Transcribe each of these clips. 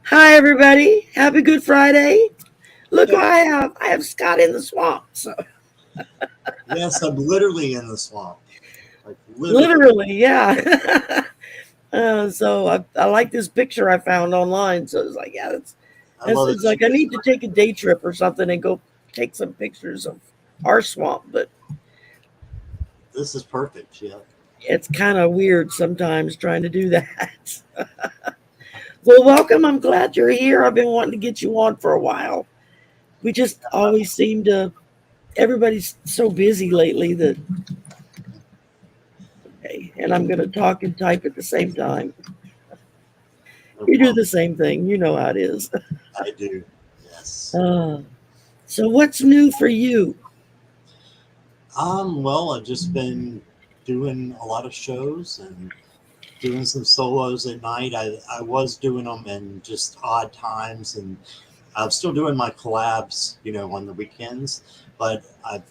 Hi, everybody. Happy Good Friday. Look who Yeah. I have. I have Scott in the swamp. So Yes, I'm literally in the swamp. Like literally. literally, yeah. So I like this picture I found online. So it's like, yeah, I love it it's like I too. need to take a day trip or something and go take some pictures of our swamp. But This is perfect. Yeah. it's kind of weird sometimes trying to do that. Well, welcome. I'm glad you're here. I've been wanting to get you on for a while. We just always seem to. Everybody's so busy lately that okay, and I'm going to talk and type at the same time. No You do problem. the same thing. You know how it is. I do. Yes. Uh, so, what's new for you? Well, I've just been doing a lot of shows and doing some solos at night. I was doing them in just odd times, and I'm still doing my collabs, on the weekends. But I've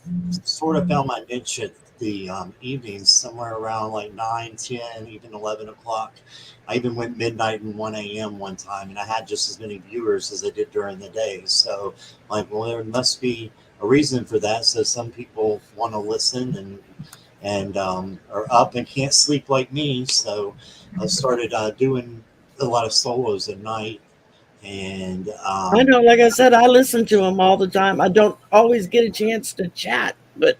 sort of found my niche at the evenings, somewhere around like 9, 10, even 11 o'clock. I even went midnight and 1 a.m. one time, and I had just as many viewers as I did during the day. So, like, well, there must be a reason for that. So some people want to listen and are up and can't sleep like me. So I started doing a lot of solos at night, and I know, like I said, I listen to them all the time. I don't always get a chance to chat, but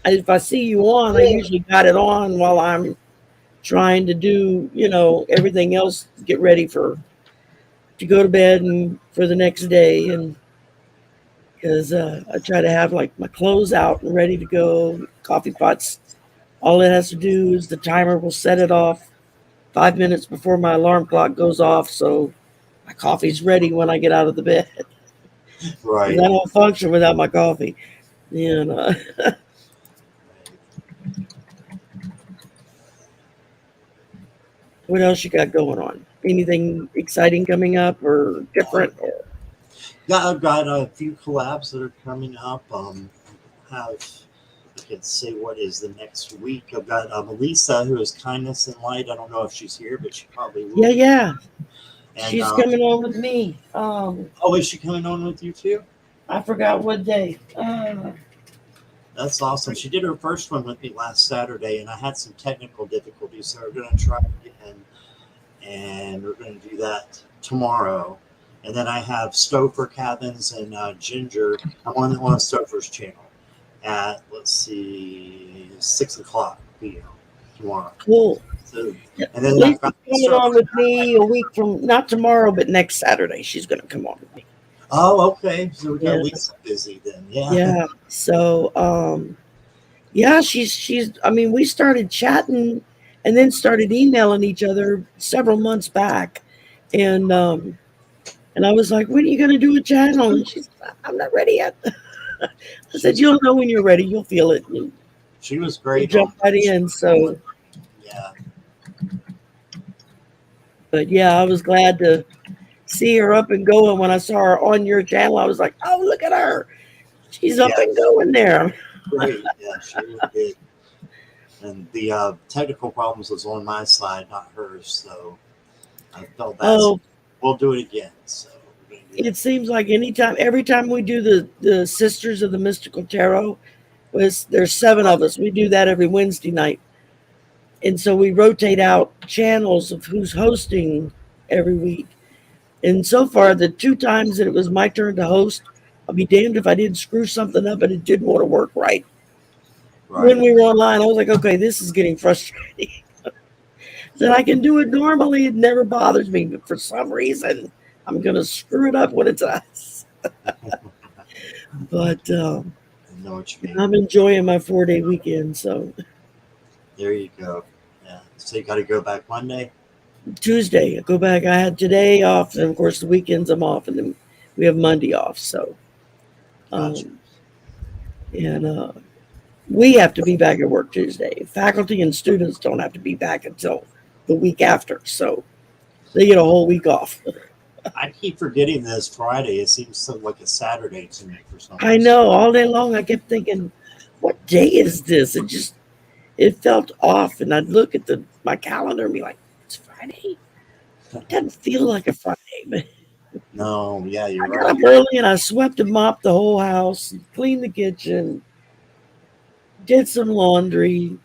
if I see you on, I usually got it on while I'm trying to do, everything else, get ready for to go to bed and for the next day. And because I try to have like my clothes out and ready to go, coffee pots. All it has to do is the timer will set it off 5 minutes before my alarm clock goes off, so my coffee's ready when I get out of the bed. Because right. I don't function without my coffee. You know. What else you got going on? Anything exciting coming up or different? Yeah, I've got a few collabs that are coming up. Have I can say what is the next week. I've got Melissa, who is Kindness and Light. I don't know if she's here, but she probably will Yeah, be. yeah. And She's coming on with me. oh, is she coming on with you too? I forgot what day. That's awesome. She did her first one with me last Saturday, and I had some technical difficulties, so we're going to try again, and we're going to do that tomorrow. And then I have Stouffer Cabins and Ginger. I'm on Stouffer's channel at, let's see, 6 o'clock p.m. tomorrow. Cool. So, Yeah. and then I've Lisa's got coming on with me a week from not tomorrow, but next Saturday. She's going to come on with me. oh, okay. So we got Yeah, Lisa busy then. Yeah. yeah. So, yeah, she's. I mean, we started chatting and then started emailing each other several months back, and um, and I was like, "When are you going to do a channel?" And she's, "I'm not ready yet." I said, She's "You'll know when you're ready. You'll feel it. And she was you'll great jump on right that. in." So, Yeah. but yeah, I was glad to see her up and going. When I saw her on your channel, I was like, "Oh, look at her! She's up Yeah. and going there." Great. Yeah, she really did. And the technical problems was on my side, not hers. So I felt bad. So Oh, we'll do it again. So we're gonna do that. it seems like every time we do the Sisters of the Mystical Tarot, was there's seven of us. We do that every Wednesday night, and so we rotate out channels of who's hosting every week. And so far, the two times that it was my turn to host, I'll be damned if I didn't screw something up and it didn't want to work right. When Right. we were online, I was like, okay, this is getting frustrating. That I can do it normally, it never bothers me, but for some reason, I'm gonna screw it up when it's us. But I know what you mean. I'm enjoying my 4 day weekend. So There you go. Yeah. So you got to go back Monday. Tuesday, I go back. I had today off, and of course the weekends I'm off, and then we have Monday off. So Gotcha. um, and we have to be back at work Tuesday. Faculty and students don't have to be back until the week after, so they get a whole week off. I keep forgetting this Friday. It seems so like a Saturday to me for some I reason. know. All day long, I kept thinking, "What day is this?" It felt off, and I'd look at the my calendar and be like, "It's Friday." It doesn't feel like a Friday, but." No, yeah, you're I got right. up early and I swept and mopped the whole house, cleaned the kitchen, did some laundry,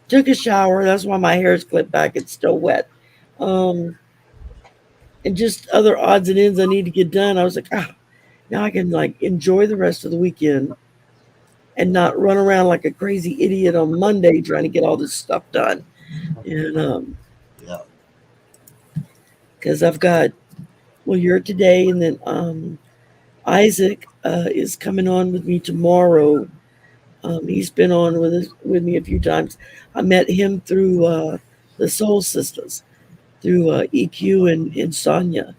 took a shower. That's why my hair is clipped back. It's still wet. Um, and just other odds and ends I need to get done. I was like, now I can like enjoy the rest of the weekend and not run around like a crazy idiot on Monday trying to get all this stuff done. And Yeah. because I've got, well, you're today, and then Isaac is coming on with me tomorrow. He's been on with me a few times. I met him through the Soul Sisters, through EQ and Sonia.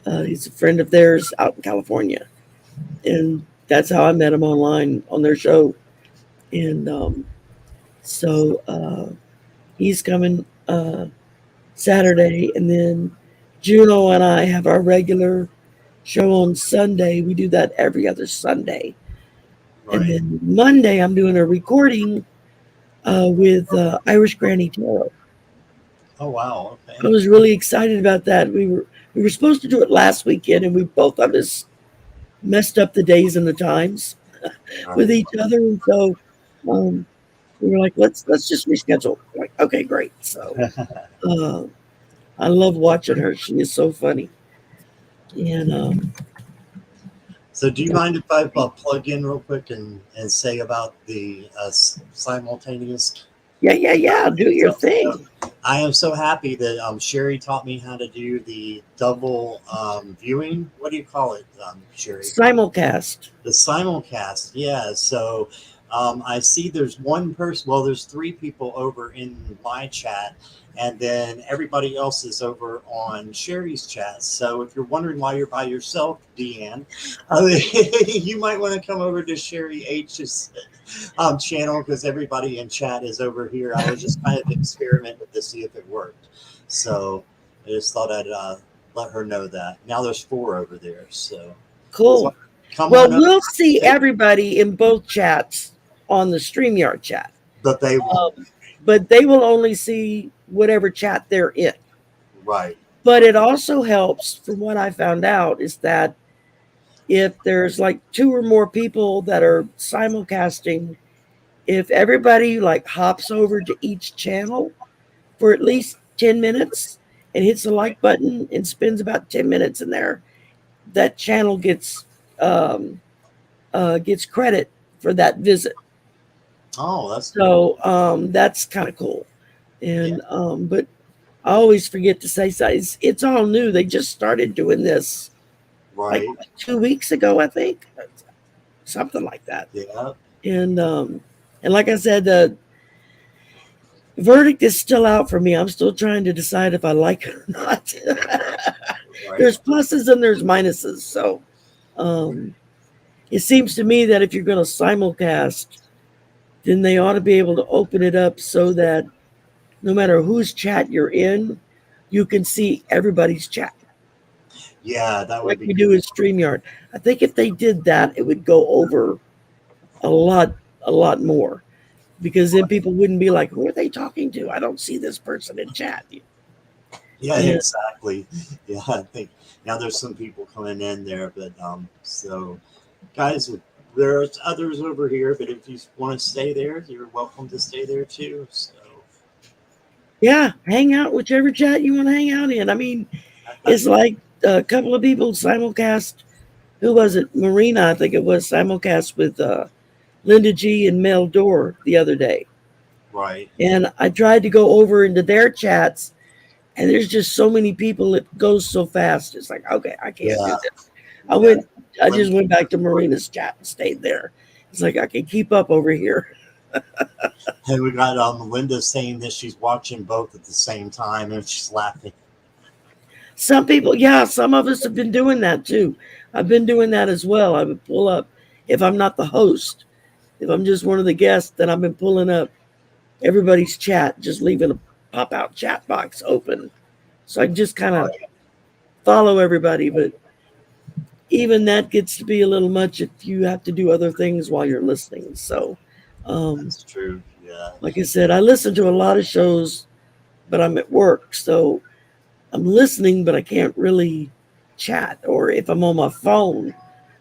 He's a friend of theirs out in California, and that's how I met him online on their show. And so he's coming Saturday, and then Juno and I have our regular show on Sunday. We do that every other Sunday. And Right. then Monday, I'm doing a recording with Irish Granny Tarot. Oh wow. I Okay. was really excited about that. We were supposed to do it last weekend, and we both of us messed up the days and the times with Right. each other, and so um, we were like, let's just reschedule. Like, okay, great. So uh, I love watching her. She is so funny, and So, do you mind if I plug in real quick and say about the simultaneous yeah. Do your so, thing. I am so happy that Sherry taught me how to do the double viewing. What do you call it, Sherry? Simulcast. The simulcast. Yeah. So I see there's one person. Well, there's three people over in my chat, and then everybody else is over on Sherry's chat. So if you're wondering why you're by yourself, Deanne, you might want to come over to Sherry H's channel because everybody in chat is over here. I was just kind of experimenting to see if it worked. So I just thought I'd let her know that. Now there's four over there. So Cool. come Well, on over. we'll see everybody in both chats on the StreamYard chat, But they won't. but they will only see whatever chat they're in. Right. But it also helps, from what I found out, is that if there's like two or more people that are simulcasting, if everybody like hops over to each channel for at least 10 minutes and hits the like button and spends about 10 minutes in there, that channel gets credit for that visit. Oh, that's cool. So that's kind of cool. Yeah. And but I always forget to say so. It's all new. They just started doing this like Right. 2 weeks ago, I think, something like that. Yeah. And like I said, the verdict is still out for me. I'm still trying to decide if I like it or not. Right. There's pluses and there's minuses. So um, it seems to me that if you're going to simulcast, then they ought to be able to open it up so that no matter whose chat you're in, you can see everybody's chat Yeah, that would like be we do good. in StreamYard. I think if they did that, it would go over a lot more because then people wouldn't be like, who are they talking to? I don't see this person in chat. Yeah, And exactly. Yeah, I think now there's some people coming in there, but so guys, there's others over here, but if you want to stay there, you're welcome to stay there too. So yeah, hang out whichever chat you want to hang out in. I mean, it's like a couple of people simulcast. Who was it? Marina, I think it was simulcast with Linda G and Mel Dorr the other day. right. And I tried to go over into their chats, and there's just so many people. It goes so fast. It's like, okay, I can't do Yeah. this. Yeah. I just went back to Marina's chat and stayed there. It's like I can keep up over here. And we got Linda saying that she's watching both at the same time and she's laughing. Some people, yeah, some of us have been doing that too. I've been doing that as well. I would pull up if I'm not the host, if I'm just one of the guests, then I've been pulling up everybody's chat, just leaving a pop out chat box open. So I can just kind of follow everybody. But even that gets to be a little much if you have to do other things while you're listening. So, That's true. Yeah. like I said, I listen to a lot of shows, but I'm at work. So I'm listening, but I can't really chat, or if I'm on my phone,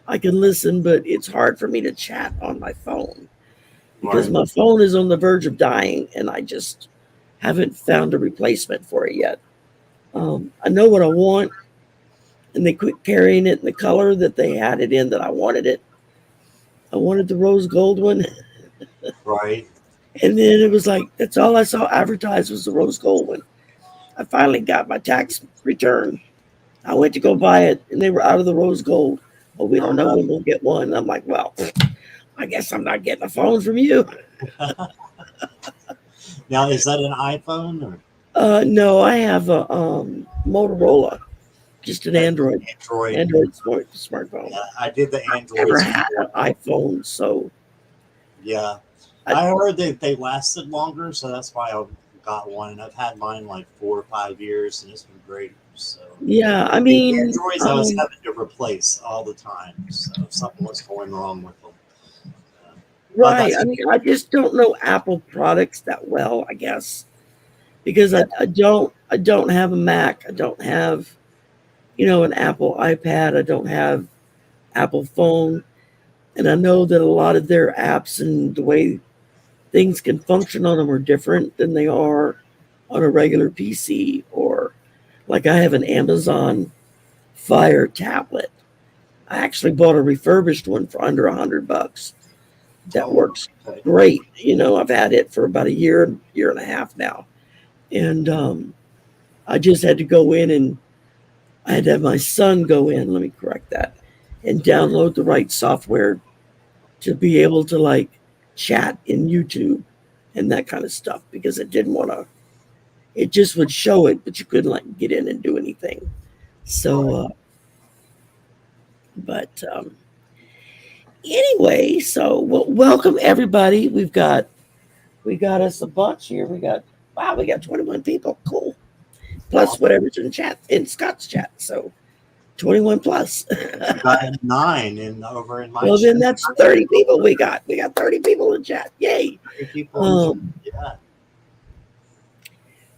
I can listen, but it's hard for me to chat on my phone because Right. my phone is on the verge of dying, and I just haven't found a replacement for it yet. I know what I want, and they quit carrying it in the color that they had it in that I wanted it. I wanted the rose gold one, Right. and then it was like that's all I saw advertised was the rose gold one. I finally got my tax return. I went to go buy it, and they were out of the rose gold. Well, we don't know when we'll get one. I'm like, well, I guess I'm not getting a phone from you. Now, is that an iPhone or No, I have a Motorola, just an Android, Android? smartphone. Yeah, I did the Never Androids had an before. iPhone, so Yeah, I, I heard that they lasted longer, so that's why I got one. And I've had mine like 4 or 5 years, and it's been great. So yeah, I the mean, Androids I was having to replace all the time, so something was going wrong with them. Uh, but right. that's I mean, I just don't know Apple products that well, I guess, because yeah, I don't have a Mac. I don't have, an Apple iPad. I don't have Apple phone. And I know that a lot of their apps and the way things can function on them are different than they are on a regular PC, or like I have an Amazon Fire tablet. I actually bought a refurbished one for under $100 that oh, works okay. great. I've had it for about a year and a half now. And I just had to go in, and I had to have my son go in, let me correct that, and download the right software to be able to like chat in YouTube and that kind of stuff because it didn't want to, it just would show it, but you couldn't like get in and do anything. So, Right. but anyway, so welcome everybody. We got us a bunch here. Wow, we got 21 people. Cool. Plus Awesome. whatever's in chat, in Scott's chat. So 21 plus. We got 9 over in my Well, chat. then that's 30 people we got. We got 30 people in chat. Yay. 30 people in chat. Um, Yeah.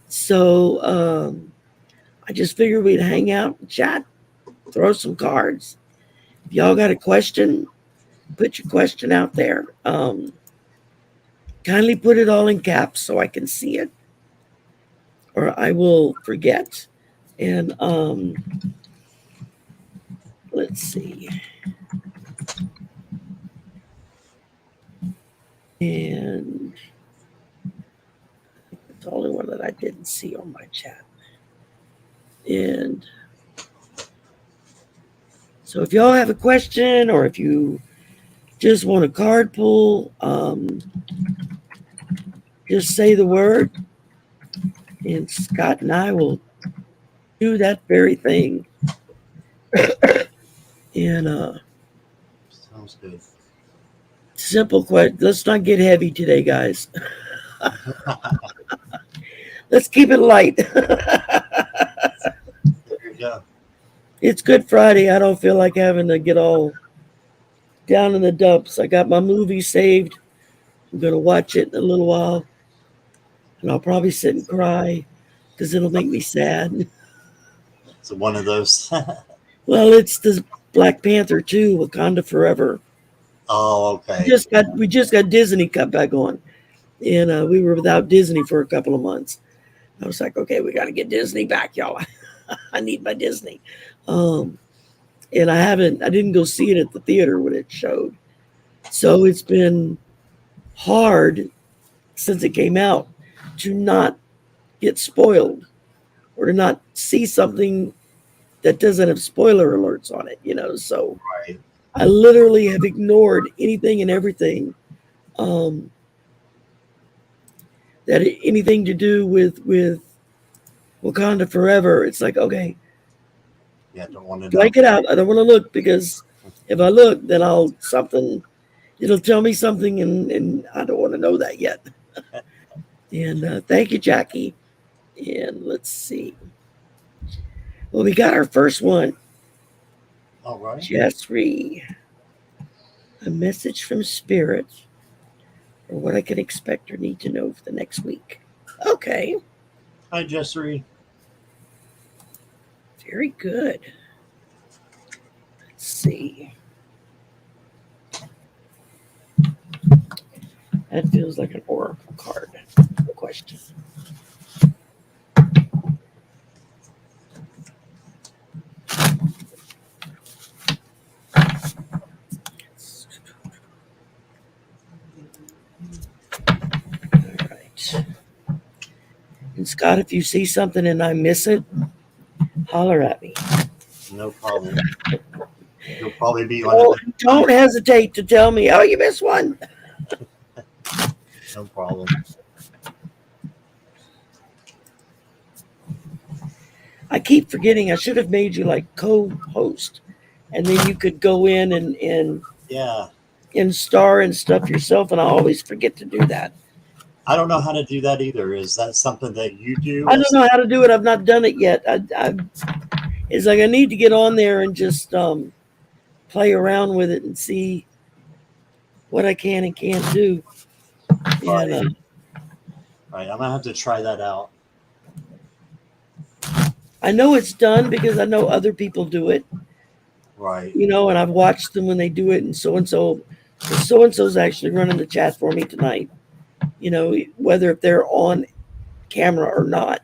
so I just figured we'd hang out and chat, throw some cards. If y'all got a question, put your question out there. Kindly put it all in caps so I can see it, or I will forget. And let's see. And it's the only one that I didn't see on my chat. And so if y'all have a question, or if you just want a card pull, just say the word, and Scott and I will do that very thing. And Sounds good. simple question. Let's not get heavy today, guys. Let's keep it light. There you go. It's Good Friday. I don't feel like having to get all down in the dumps. I got my movie saved. I'm going to watch it in a little while, and I'll probably sit and cry because it'll make me sad. So one of those. Well, it's the Black Panther 2, Wakanda Forever. Oh, okay. We just got Disney cut back on, and we were without Disney for a couple of months. I was like, okay, we got to get Disney back, y'all. I need my Disney. Um, and I didn't go see it at the theater when it showed. So it's been hard since it came out to not get spoiled or to not see something that doesn't have spoiler alerts on it. So Right. I literally have ignored anything and everything um, that anything to do with Wakanda Forever. It's like, okay, Yeah, don't want to know. blank it out. I don't want to look because if I look, then it'll tell me something, and I don't want to know that yet. And thank you, Jackie. And let's see. Well, we got our first one. All right. Jessry, a message from Spirit, or what I can expect or need to know for the next week. Okay, Hi, Jessery. very good. see. That feels like an oracle card. No question. All right. And Scott, if you see something and I miss it, holler at me. No problem. You'll probably be on it. Don't hesitate to tell me, oh, you missed one. No problem. I keep forgetting I should have made you like co-host. And then you could go in and Yeah. star and stuff yourself, and I always forget to do that. I don't know how to do that either. Is that something that you do? I don't know how to do it. I've not done it yet. It's like I need to get on there and just play around with it and see what I can and can't do. Right. And, Right. I'm gonna have to try that out. I know it's done because I know other people do it. Right. And I've watched them when they do it, and so-and-so's actually running the chat for me tonight. Whether if they're on camera or not.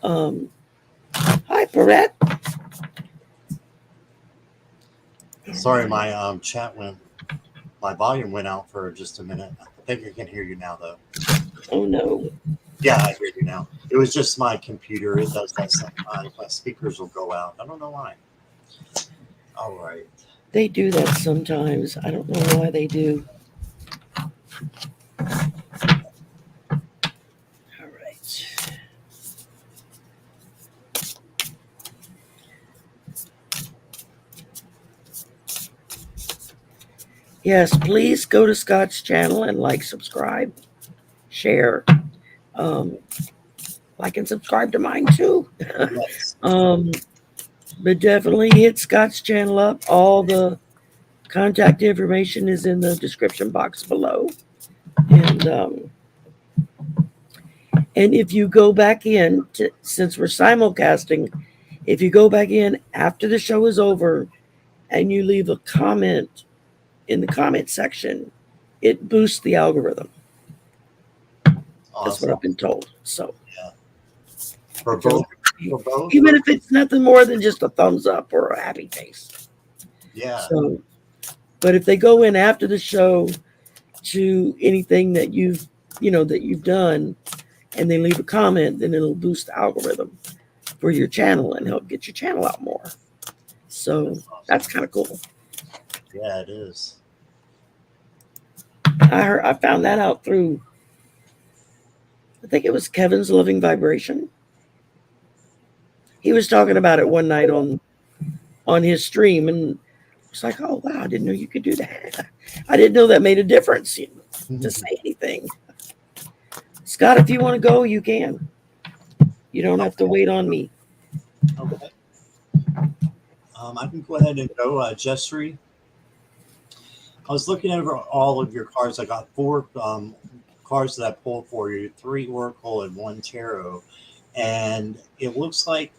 Hi, Perrette. Sorry, my my volume went out for just a minute. I think I can hear you now, though. Oh no. Yeah, I hear you now. It was just my computer. It does that sometimes. My speakers will go out. I don't know why. All right. They do that sometimes. I don't know why they do. All right. Yes, please go to Scott's channel and like, subscribe, share. Like and subscribe to mine too. Yes. But definitely hit Scott's channel up. All the contact information is in the description box below. And if you go back in, since we're simulcasting, if you go back in after the show is over and you leave a comment in the comment section, it boosts the algorithm. Awesome. That's what I've been told. So yeah. For both. Even if it's nothing more than just a thumbs up or a happy face. Yeah. So, but if they go in after the show to anything that you've done, and they leave a comment, then it'll boost the algorithm for your channel and help get your channel out more. So that's kind of cool. Yeah, it is. I found that out through, I think it was Kevin's Loving Vibration. He was talking about it one night on his stream, and it's like, oh wow, I didn't know you could do that. I didn't know that made a difference to say anything. Scott, if you want to go, you can. You don't have to wait on me. Okay. I can go ahead and go, Jessry. I was looking over all of your cards. I got 4 cards that I pulled for you, 3 Oracle and 1 Tarot. And it looks like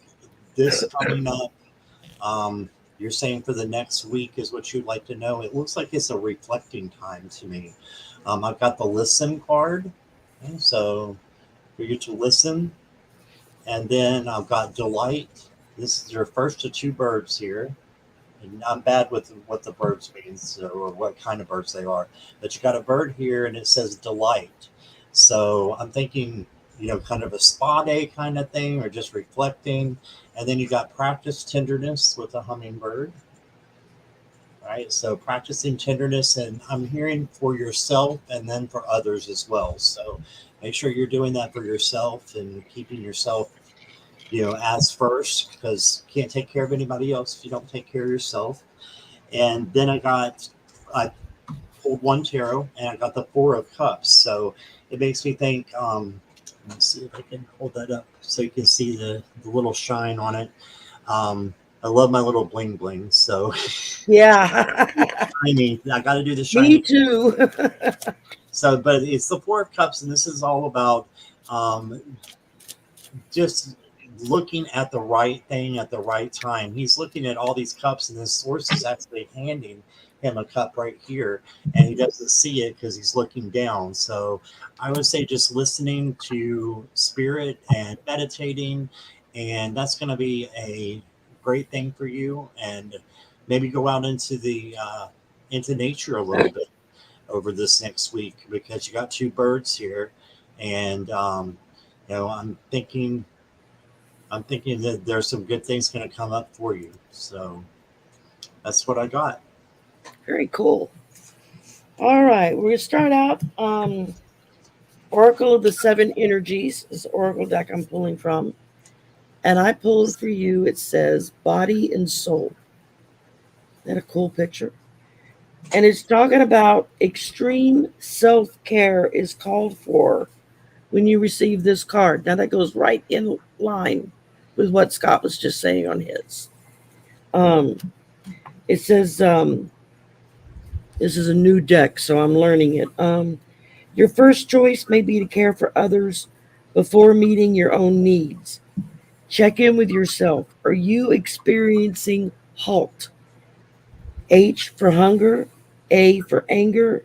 this coming up, you're saying for the next week is what you'd like to know. It looks like it's a reflecting time to me. I've got the Listen card. Okay, so for you to listen. And then I've got Delight. This is your first of 2 birds here. And I'm bad with what the birds means or what kind of birds they are. But you got a bird here and it says Delight. So I'm thinking, kind of a spa day kind of thing or just reflecting. And then you got practice tenderness with a hummingbird. Right. So practicing tenderness, and I'm hearing for yourself and then for others as well. So make sure you're doing that for yourself and keeping yourself, as first, because you can't take care of anybody else if you don't take care of yourself. And then I pulled 1 tarot and I got the 4 of Cups. So it makes me think, let's see if I can hold that up so you can see the little shine on it. I love my little bling bling. So yeah, I got to do the shiny. Me too. So, but it's the 4 of Cups, and this is all about just looking at the right thing at the right time. He's looking at all these cups, and the source is actually handing him a cup right here, and he doesn't see it because he's looking down. So I would say just listening to spirit and meditating, and that's going to be a great thing for you. And maybe go out into nature a little bit over this next week, because you got two birds here, and I'm thinking that there's some good things going to come up for you. So that's what I got. Very cool. All right, we're gonna start out. Oracle of the Seven Energies is the Oracle deck I'm pulling from, and I pulled for you. It says body and soul. Isn't that a cool picture? And it's talking about extreme self care is called for when you receive this card. Now that goes right in line with what Scott was just saying on his. Um, it says this is a new deck, so I'm learning it. Your first choice may be to care for others before meeting your own needs. Check in with yourself. Are you experiencing halt? H for hunger, A for anger,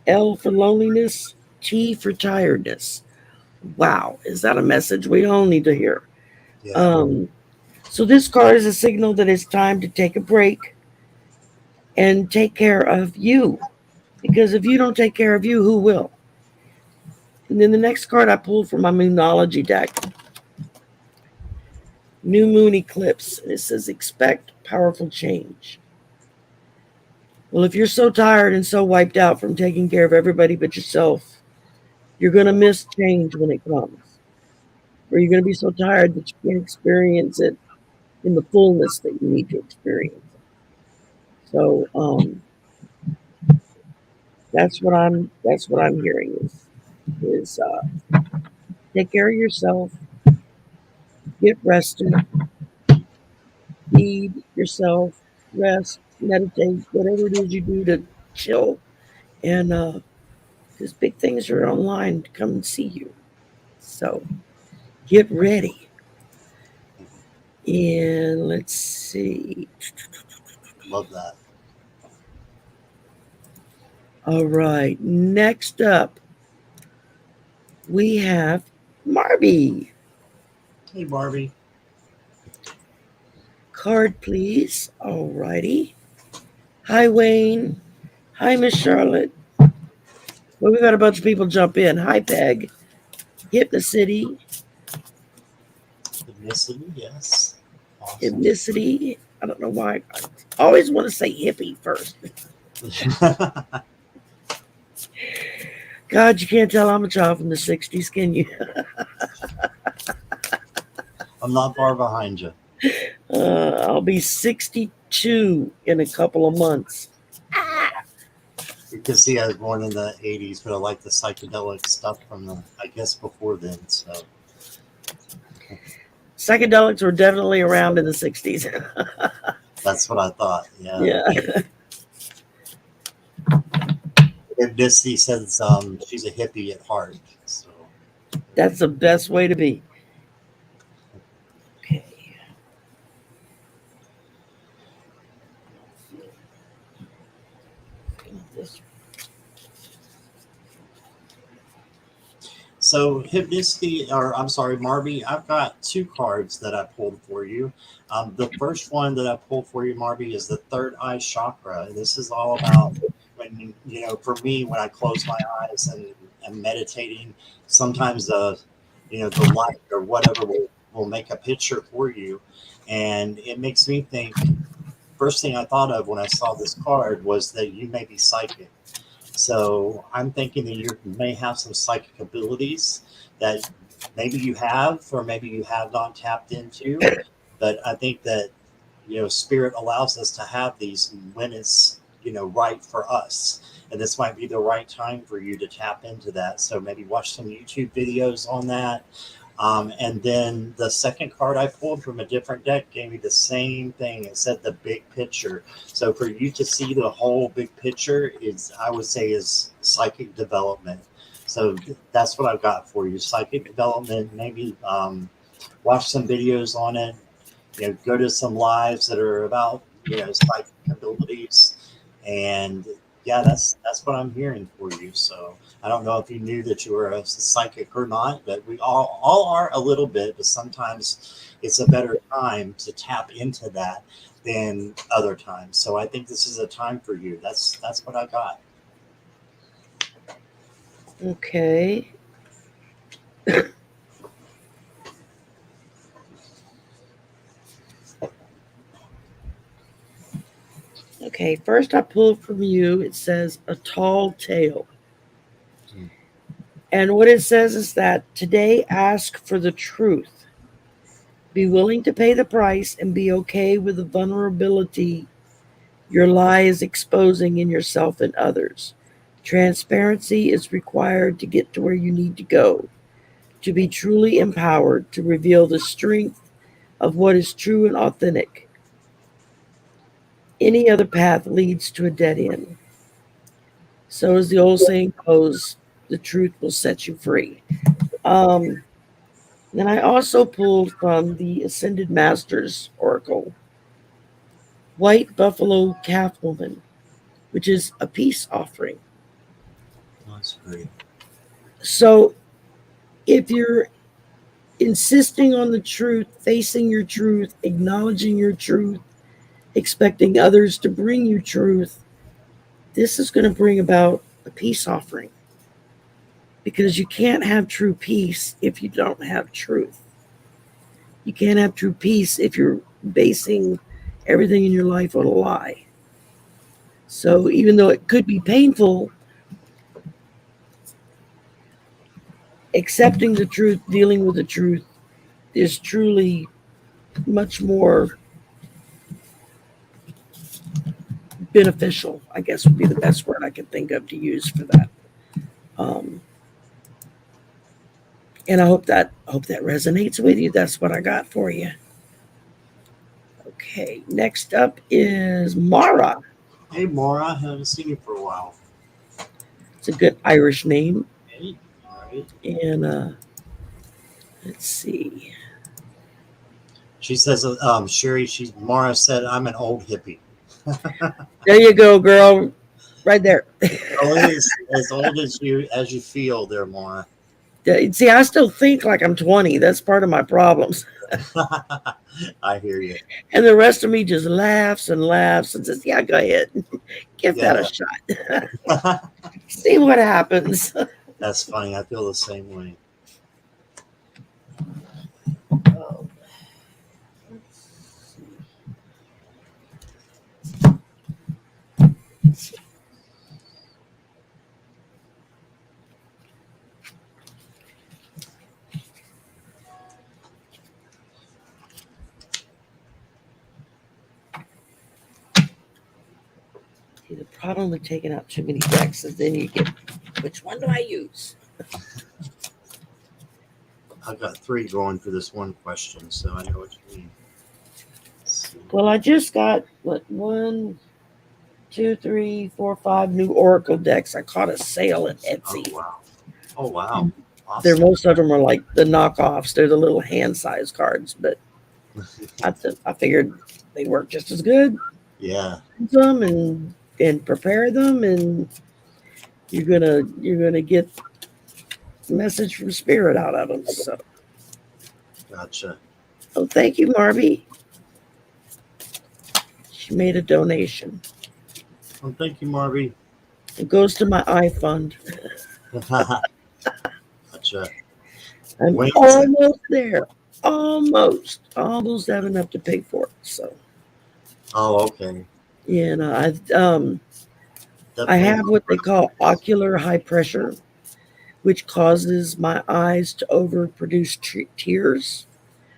L for loneliness, T for tiredness. Wow, is that a message we all need to hear? Yeah. Um, so this card is a signal that it's time to take a break and take care of you. Because if you don't take care of you, who will? And then the next card I pulled from my Moonology deck, New Moon Eclipse, and it says expect powerful change. Well, if you're so tired and so wiped out from taking care of everybody but yourself, you're going to miss change when it comes. Or you're going to be so tired that you can't experience it in the fullness that you need to experience it. So that's what I'm hearing is take care of yourself, get rested, feed yourself, rest, meditate, whatever it is you do to chill, and because big things are online to come and see you. So get ready. And let's see. Love that. All right. Next up, we have Marby. Hey, Barbie. Card, please. All righty. Hi, Wayne. Hi, Miss Charlotte. Well, we got a bunch of people jump in. Hi, Peg. Hypnocity. Ethnicity, yes. Awesome. Hypnicity. I don't know why. I always want to say hippie first. God, you can't tell I'm a child from the 60s, can you? I'm not far behind you. I'll be 62 in a couple of months. You can see I was born in the 80s, but I like the psychedelic stuff from I guess, before then. So Psychedelics were definitely around in the 60s. that's what I thought. Yeah. Yeah. If Misty says she's a hippie at heart. So That's the best way to be. Okay. So Hypnicity, or I'm sorry, Marby, I've got two cards that I pulled for you. The first one that I pulled for you, Marby, is the third eye chakra. This is all about when, for me, when I close my eyes and I'm meditating, sometimes the light or whatever will make a picture for you. And it makes me think, first thing I thought of when I saw this card was that you may be psychic. So I'm thinking that you may have some psychic abilities that maybe you have, or maybe you have not tapped into. But I think that, spirit allows us to have these when it's, right for us. And this might be the right time for you to tap into that. So maybe watch some YouTube videos on that. And then the second card I pulled from a different deck gave me the same thing. It said the big picture. So for you to see the whole big picture I would say, is psychic development. So that's what I've got for you. Psychic development, maybe watch some videos on it. Go to some lives that are about psychic abilities, and yeah, that's what I'm hearing for you. So I don't know if you knew that you were a psychic or not, but we all are a little bit. But sometimes it's a better time to tap into that than other times. So I think this is a time for you. That's what I got. Okay. Okay, first I pulled from you, it says a tall tale. And what it says is that today ask for the truth. Be willing to pay the price and be okay with the vulnerability your lie is exposing in yourself and others. Transparency is required to get to where you need to go, to be truly empowered, to reveal the strength of what is true and authentic. Any other path leads to a dead end. So, as the old saying goes, the truth will set you free. Um, then I also pulled from the Ascended Masters Oracle, White Buffalo Calf Woman, which is a peace offering. That's great. So, if you're insisting on the truth, facing your truth, acknowledging your truth, expecting others to bring you truth, this is going to bring about a peace offering. Because you can't have true peace if you don't have truth. You can't have true peace if you're basing everything in your life on a lie. So even though it could be painful, accepting the truth, dealing with the truth is truly much more beneficial, I guess would be the best word I could think of to use for that. Um, and I hope that resonates with you. That's what I got for you. Okay, next up is Mara. Hey, Maura, I haven't seen you for a while. It's a good Irish name. Hey, all right. And let's see. She says, Sherry, Mara said, I'm an old hippie. There you go, girl. Right there. As old as you feel there, Mara. See, I still think like I'm 20. That's part of my problems. I hear you. And the rest of me just laughs and laughs and says, yeah, go ahead. Give that a shot. See what happens. That's funny. I feel the same way. The problem with taking out too many decks is then you get, which one do I use? I've got 3 going for this one question, so I know what you mean. Well, I just got, 1, 2, 3, 4, 5 new Oracle decks. I caught a sale at Etsy. Oh, wow. Oh, wow. They're, Awesome. most of them are like the knockoffs. They're the little hand-sized cards, but I figured they work just as good. Yeah. Them and prepare them, and you're gonna get a message from spirit out of them. So, Gotcha. oh, thank you, Marby. She made a donation. Well, thank you, Marby. It goes to my iFund. Gotcha. I'm almost there. Almost have enough to pay for it. So. Oh, okay. Yeah, no, I have what they call ocular high pressure, which causes my eyes to overproduce tears,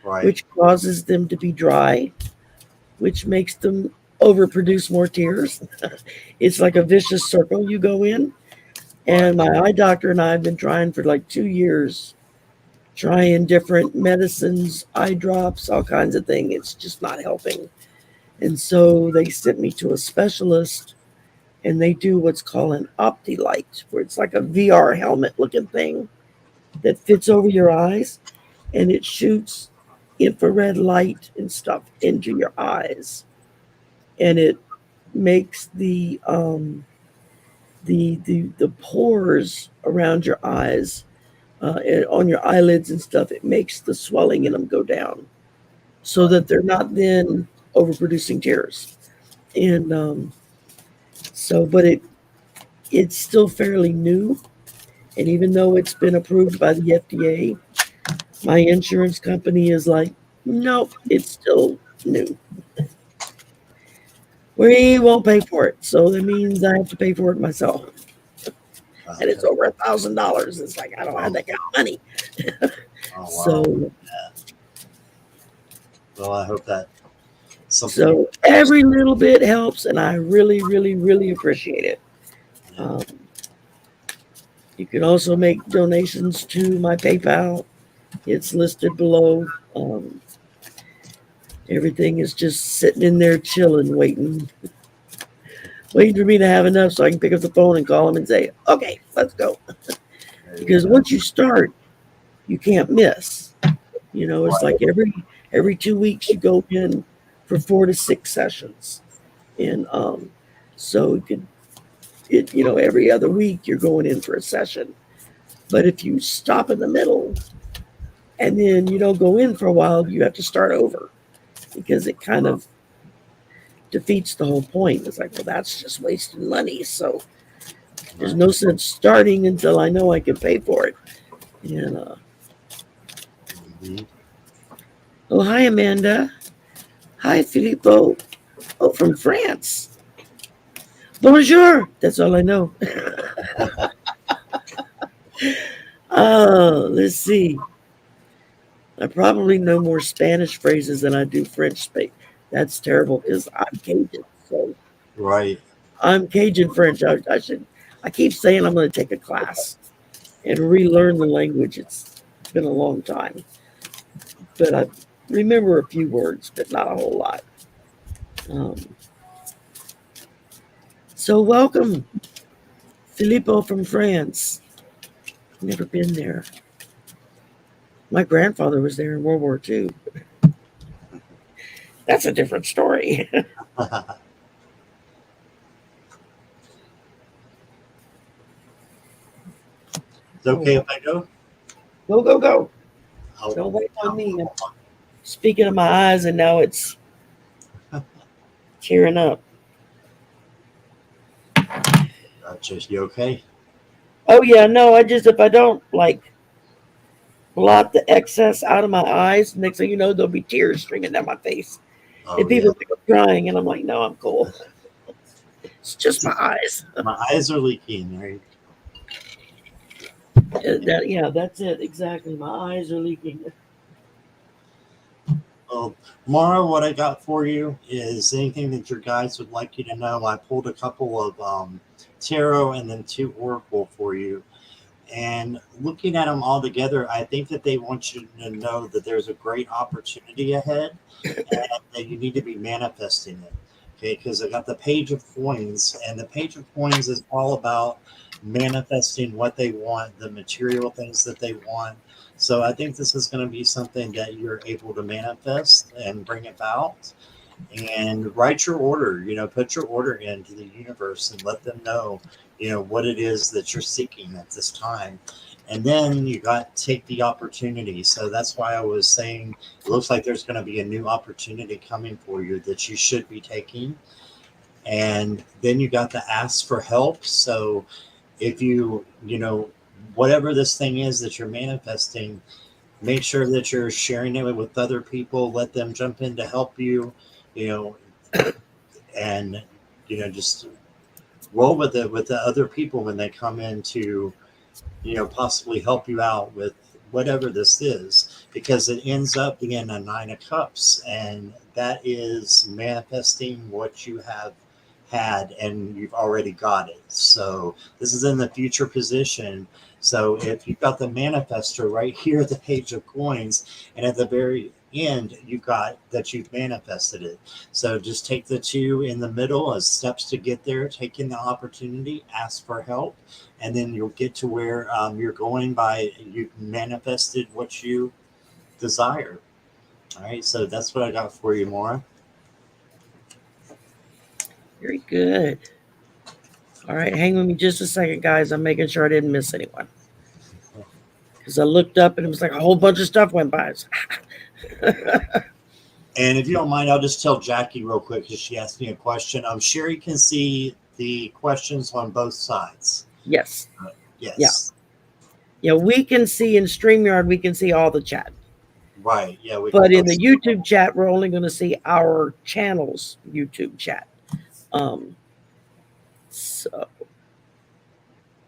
Right. which causes them to be dry, which makes them overproduce more tears. It's like a vicious circle you go in. And my eye doctor and I have been trying for like 2 years, trying different medicines, eye drops, all kinds of things. It's just not helping. And so they sent me to a specialist, and they do what's called an OptiLight, where it's like a VR helmet looking thing that fits over your eyes, and it shoots infrared light and stuff into your eyes, and it makes the pores around your eyes and on your eyelids and stuff. It makes the swelling in them go down, so that they're not then overproducing tears. And but it's still fairly new, and even though it's been approved by the FDA, my insurance company is like, nope, it's still new. We won't pay for it, so that means I have to pay for it myself, and it's Okay. over $1,000. It's like I don't have Oh, that kind of money. oh wow. So, Well, I hope that something you so every little bit helps, and I really, really, really appreciate it. yeah. Um, you can also make donations to my PayPal. It's listed below. Everything is just sitting in there, chilling, waiting for me to have enough so I can pick up the phone and call them and say, "Okay, let's go." There you Because go. once you start, you can't miss. It's Right. like every 2 weeks you go in for 4 to 6 sessions, and so every other week you're going in for a session. But if you stop in the middle and then you don't go in for a while, you have to start over because it kind of defeats the whole point. It's like, well, that's just wasting money. So there's Right. no sense starting until I know I can pay for it. And Mhm. oh, hi, Amanda. Hi, Filippo. Oh, from France. Bonjour. That's all I know. Let's see. I probably know more Spanish phrases than I do French speak. That's terrible because I'm Cajun. So Right. I'm Cajun French. I should. I keep saying I'm going to take a class and relearn the language. It's been a long time, but I remember a few words, but not a whole lot. Um, so welcome, Filippo from France. Never been there. My grandfather was there in World War II. That's a different story. It's okay if I go? Go, go, go. I'll, Don't wait on me. I'm speaking of my eyes, and now it's tearing up. gotcha. You okay? Oh yeah, no, if I don't like blot the excess out of my eyes, next thing you know, there'll be tears streaming down my face. And Oh, yeah. people think I'm crying, and I'm like, no, I'm cool. It's just my eyes. My eyes are leaking, right? Yeah, that's it. Exactly. My eyes are leaking. Well, Mara, what I got for you is anything that your guides would like you to know. I pulled a couple of tarot and then two oracle for you. And looking at them all together, I think that they want you to know that there's a great opportunity ahead and that you need to be manifesting it. Okay, because I got the Page of Coins, and the Page of Coins is all about manifesting what they want, the material things that they want. So I think this is going to be something that you're able to manifest and bring about. And write your order, put your order into the universe and let them know, what it is that you're seeking at this time. And then you got to take the opportunity. So that's why I was saying it looks like there's going to be a new opportunity coming for you that you should be taking. And then you got to ask for help. So if whatever this thing is that you're manifesting, make sure that you're sharing it with other people, let them jump in to help you, you know, and just roll with it with the other people when they come in to possibly help you out with whatever this is, because it ends up being a 9 of cups, and that is manifesting what you have had and you've already got it. So this is in the future position. So if you've got the manifester right here at the Page of Coins, and at the very end you got that you've manifested it. So just take the two in the middle as steps to get there, taking the opportunity, ask for help, and then you'll get to where you're going by you manifested what you desire. All right, so that's what I got for you, Maura. Very good. All right, hang with me just a second, guys. I'm making sure I didn't miss anyone. Because I looked up and it was like a whole bunch of stuff went by. And if you don't mind, I'll just tell Jackie real quick because she asked me a question. Sherry can see the questions on both sides. Yes. Yes. Yeah, we can see in StreamYard, we can see all the chat. Right. Yeah. But in the YouTube chat, we're only going to see our channel's YouTube chat. So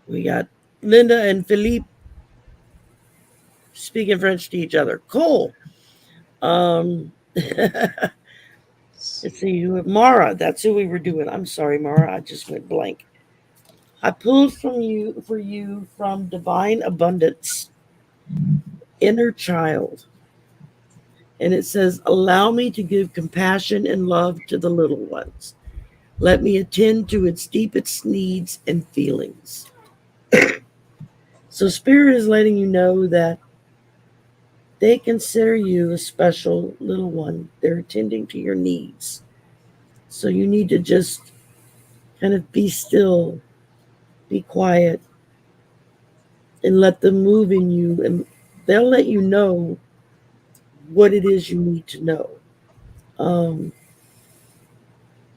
we got Linda and Philippe speaking French to each other. Cool. Let's see who Mara. That's who we were doing. I'm sorry, Mara. I just went blank. I pulled for you from divine abundance, inner child. And it says, allow me to give compassion and love to the little ones. Let me attend to its deepest needs and feelings. So Spirit is letting you know that they consider you a special little one. They're attending to your needs. So you need to just kind of be still, be quiet, and let them move in you. And they'll let you know what it is you need to know.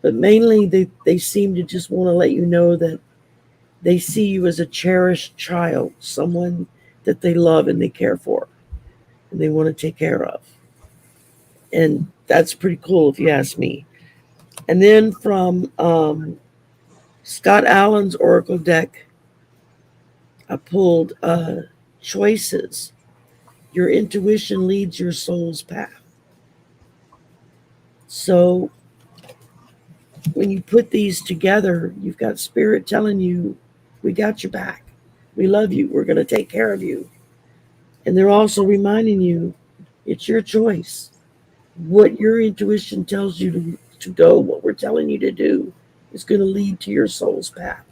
But mainly they seem to just want to let you know that they see you as a cherished child, someone that they love and they care for and they want to take care of. And that's pretty cool if you ask me. And then from Scott Allen's Oracle deck, I pulled choices. Your intuition leads your soul's path. So when you put these together, you've got Spirit telling you, we got your back. We love you. We're going to take care of you. And they're also reminding you, it's your choice. What your intuition tells you to go, what we're telling you to do, is going to lead to your soul's path.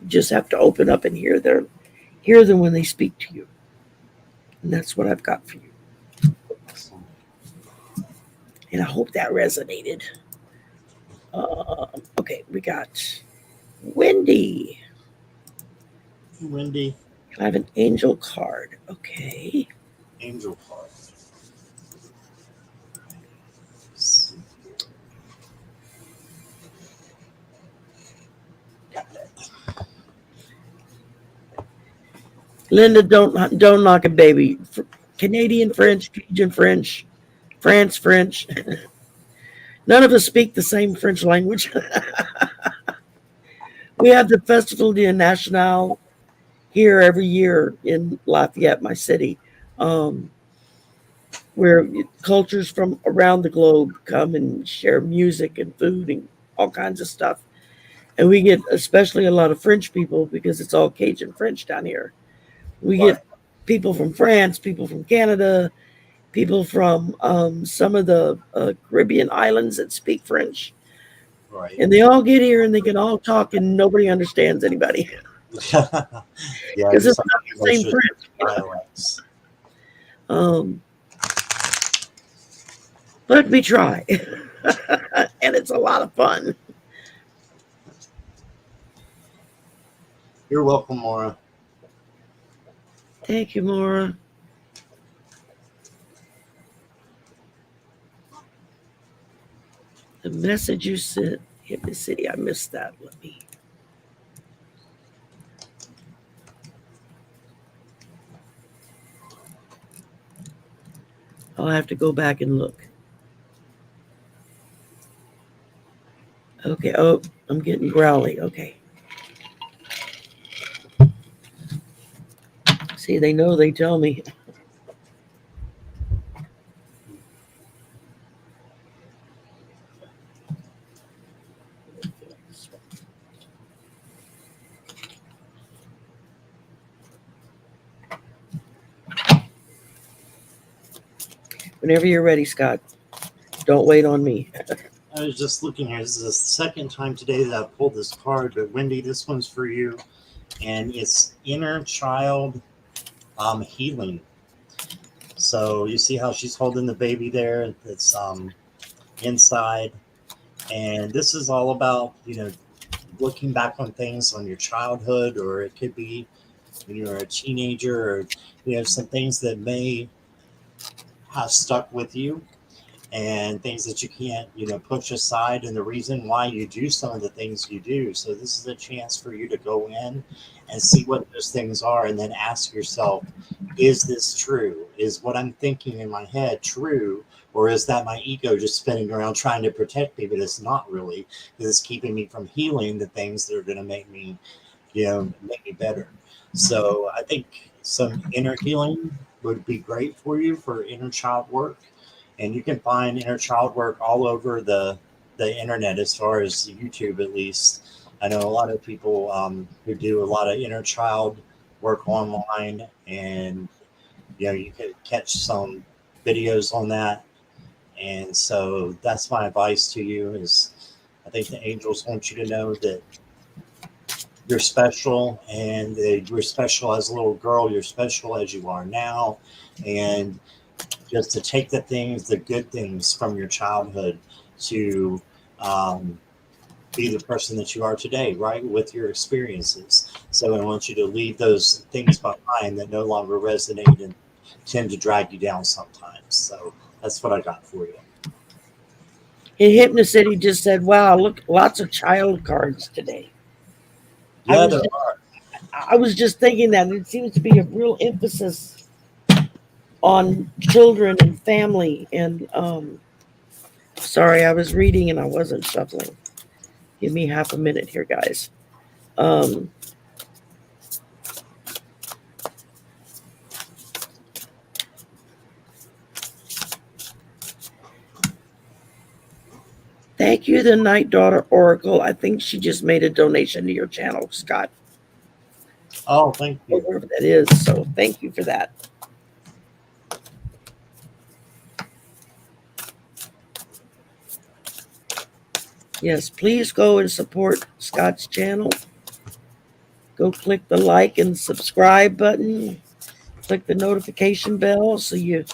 You just have to open up and hear them when they speak to you. And that's what I've got for you. And I hope that resonated. Okay, we got Wendy. Wendy. I have an angel card. Okay. Angel card. Linda, don't knock it, baby. Canadian French, Cajun French, France French. None of us speak the same French language. We have the Festival de National here every year in Lafayette, my city, where cultures from around the globe come and share music and food and all kinds of stuff. And we get especially a lot of French people because it's all Cajun French down here. We get people from France, people from Canada, people from some of the Caribbean islands that speak French. Right. And they all get here and they can all talk and nobody understands anybody. Yeah, because it's not the same French. Dialects. But we try. And it's a lot of fun. You're welcome, Maura. Thank you, Maura. The message you sent, hit the city. I missed that. Let me. I'll have to go back and look. Okay. Oh, I'm getting growly. Okay. See, they know, they tell me. Whenever you're ready, Scott. Don't wait on me. I was just looking at it. This is the second time today that I pulled this card, but Wendy, this one's for you. And it's inner child healing. So you see how she's holding the baby there. It's inside, and this is all about looking back on things on your childhood, or it could be when you were a teenager, or some things that may have stuck with you, and things that you can't push aside, and the reason why you do some of the things you do. So this is a chance for you to go in and see what those things are, and then ask yourself, is this true? Is what I'm thinking in my head true? Or is that my ego just spinning around trying to protect me, but it's not really, because it's keeping me from healing the things that are going to make me better. So I think some inner healing would be great for you for inner child work. And you can find inner child work all over the internet, as far as YouTube at least. I know a lot of people who do a lot of inner child work online, and you can catch some videos on that. And so that's my advice to you is, I think the angels want you to know that you're special, and you're special as a little girl, you're special as you are now, and just to take the good things from your childhood to be the person that you are today, right, with your experiences. So I want you to leave those things behind that no longer resonate and tend to drag you down sometimes. So that's what I got for you. In Hypnocity just said, wow, look, lots of child cards today. Yeah, there are. I was just thinking that it seems to be a real emphasis on children and family. And sorry, I was reading and I wasn't shuffling. Give me half a minute here, guys. Um, Thank you, the Night Daughter Oracle. I think she just made a donation to your channel, Scott. Oh, thank you. Whoever that is. So thank you for that. Yes, please go and support Scott's channel. Go click the like and subscribe button. Click the notification bell so you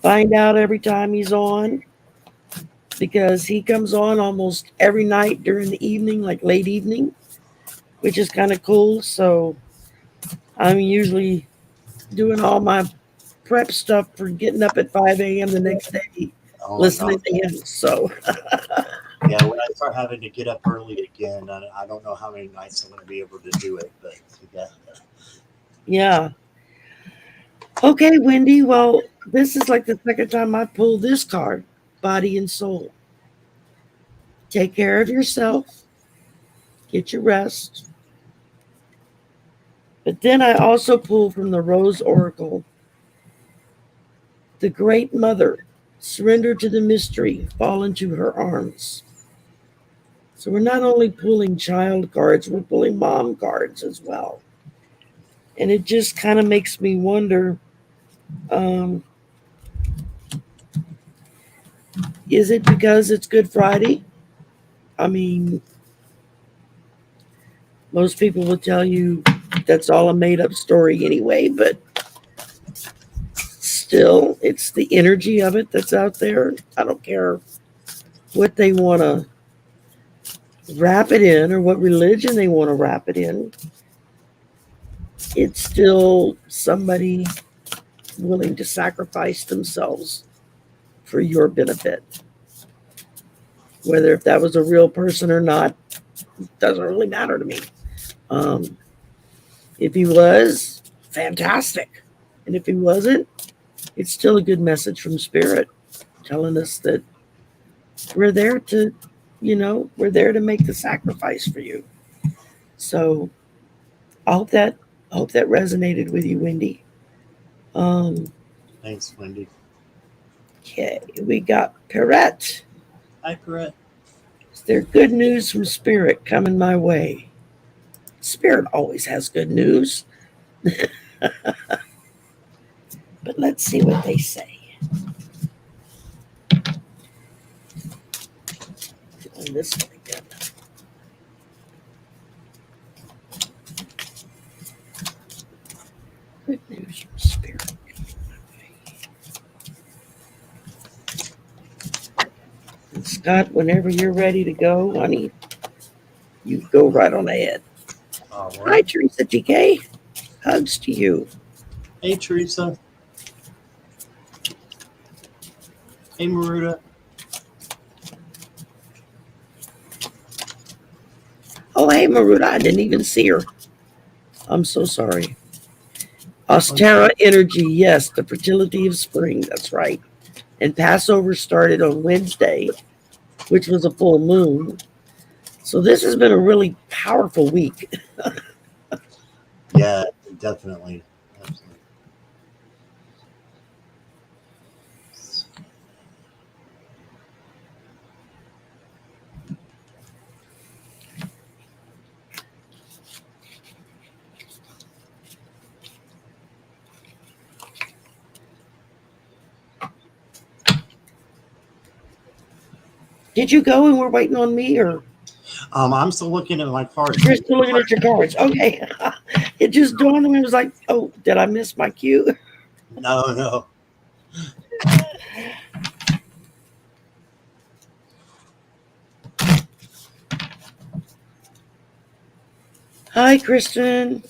find out every time he's on, because he comes on almost every night during the evening, like late evening, which is kind of cool. So I'm usually doing all my prep stuff for getting up at 5 a.m. the next day, listening to him. So yeah, when I start having to get up early again, I don't know how many nights I'm going to be able to do it, but yeah. Okay, Wendy. Well, this is like the second time I pulled this card, Body and Soul. Take care of yourself. Get your rest. But then I also pull from the Rose Oracle, the Great Mother. Surrender to the mystery. Fall into her arms. So we're not only pulling child cards, we're pulling mom cards as well. And it just kind of makes me wonder, is it because it's Good Friday? I mean, most people will tell you that's all a made up story anyway, but still, it's the energy of it that's out there. I don't care what they want to wrap it in or what religion they want to wrap it in. It's still somebody willing to sacrifice themselves for your benefit. Whether if that was a real person or not doesn't really matter to me. If he was, fantastic. And if he wasn't, it's still a good message from Spirit telling us that we're there to, we're there to make the sacrifice for you. So I hope that resonated with you, Wendy. Thanks, Wendy. Okay, we got Perrette. Hi, Perrette. Is there good news from Spirit coming my way? Spirit always has good news. But let's see what they say. On this one again. Good news from Spirit coming my way. Scott, whenever you're ready to go, honey, you go right on ahead. All Hi, right. Teresa TK. Hugs to you. Hey, Teresa. Hey, Maruta. Oh, hey, Maruta. I didn't even see her. I'm so sorry. Oh, Ostera energy. Yes, the fertility of spring. That's right. And Passover started on Wednesday, which was a full moon. So this has been a really powerful week. yeah, definitely. Absolutely. Did you go and we're waiting on me, or I'm still looking at my cards. you're still looking at your cards? Okay. It just dawned on me. It was like, oh, did I miss my cue? No, no. Hi, Kristen.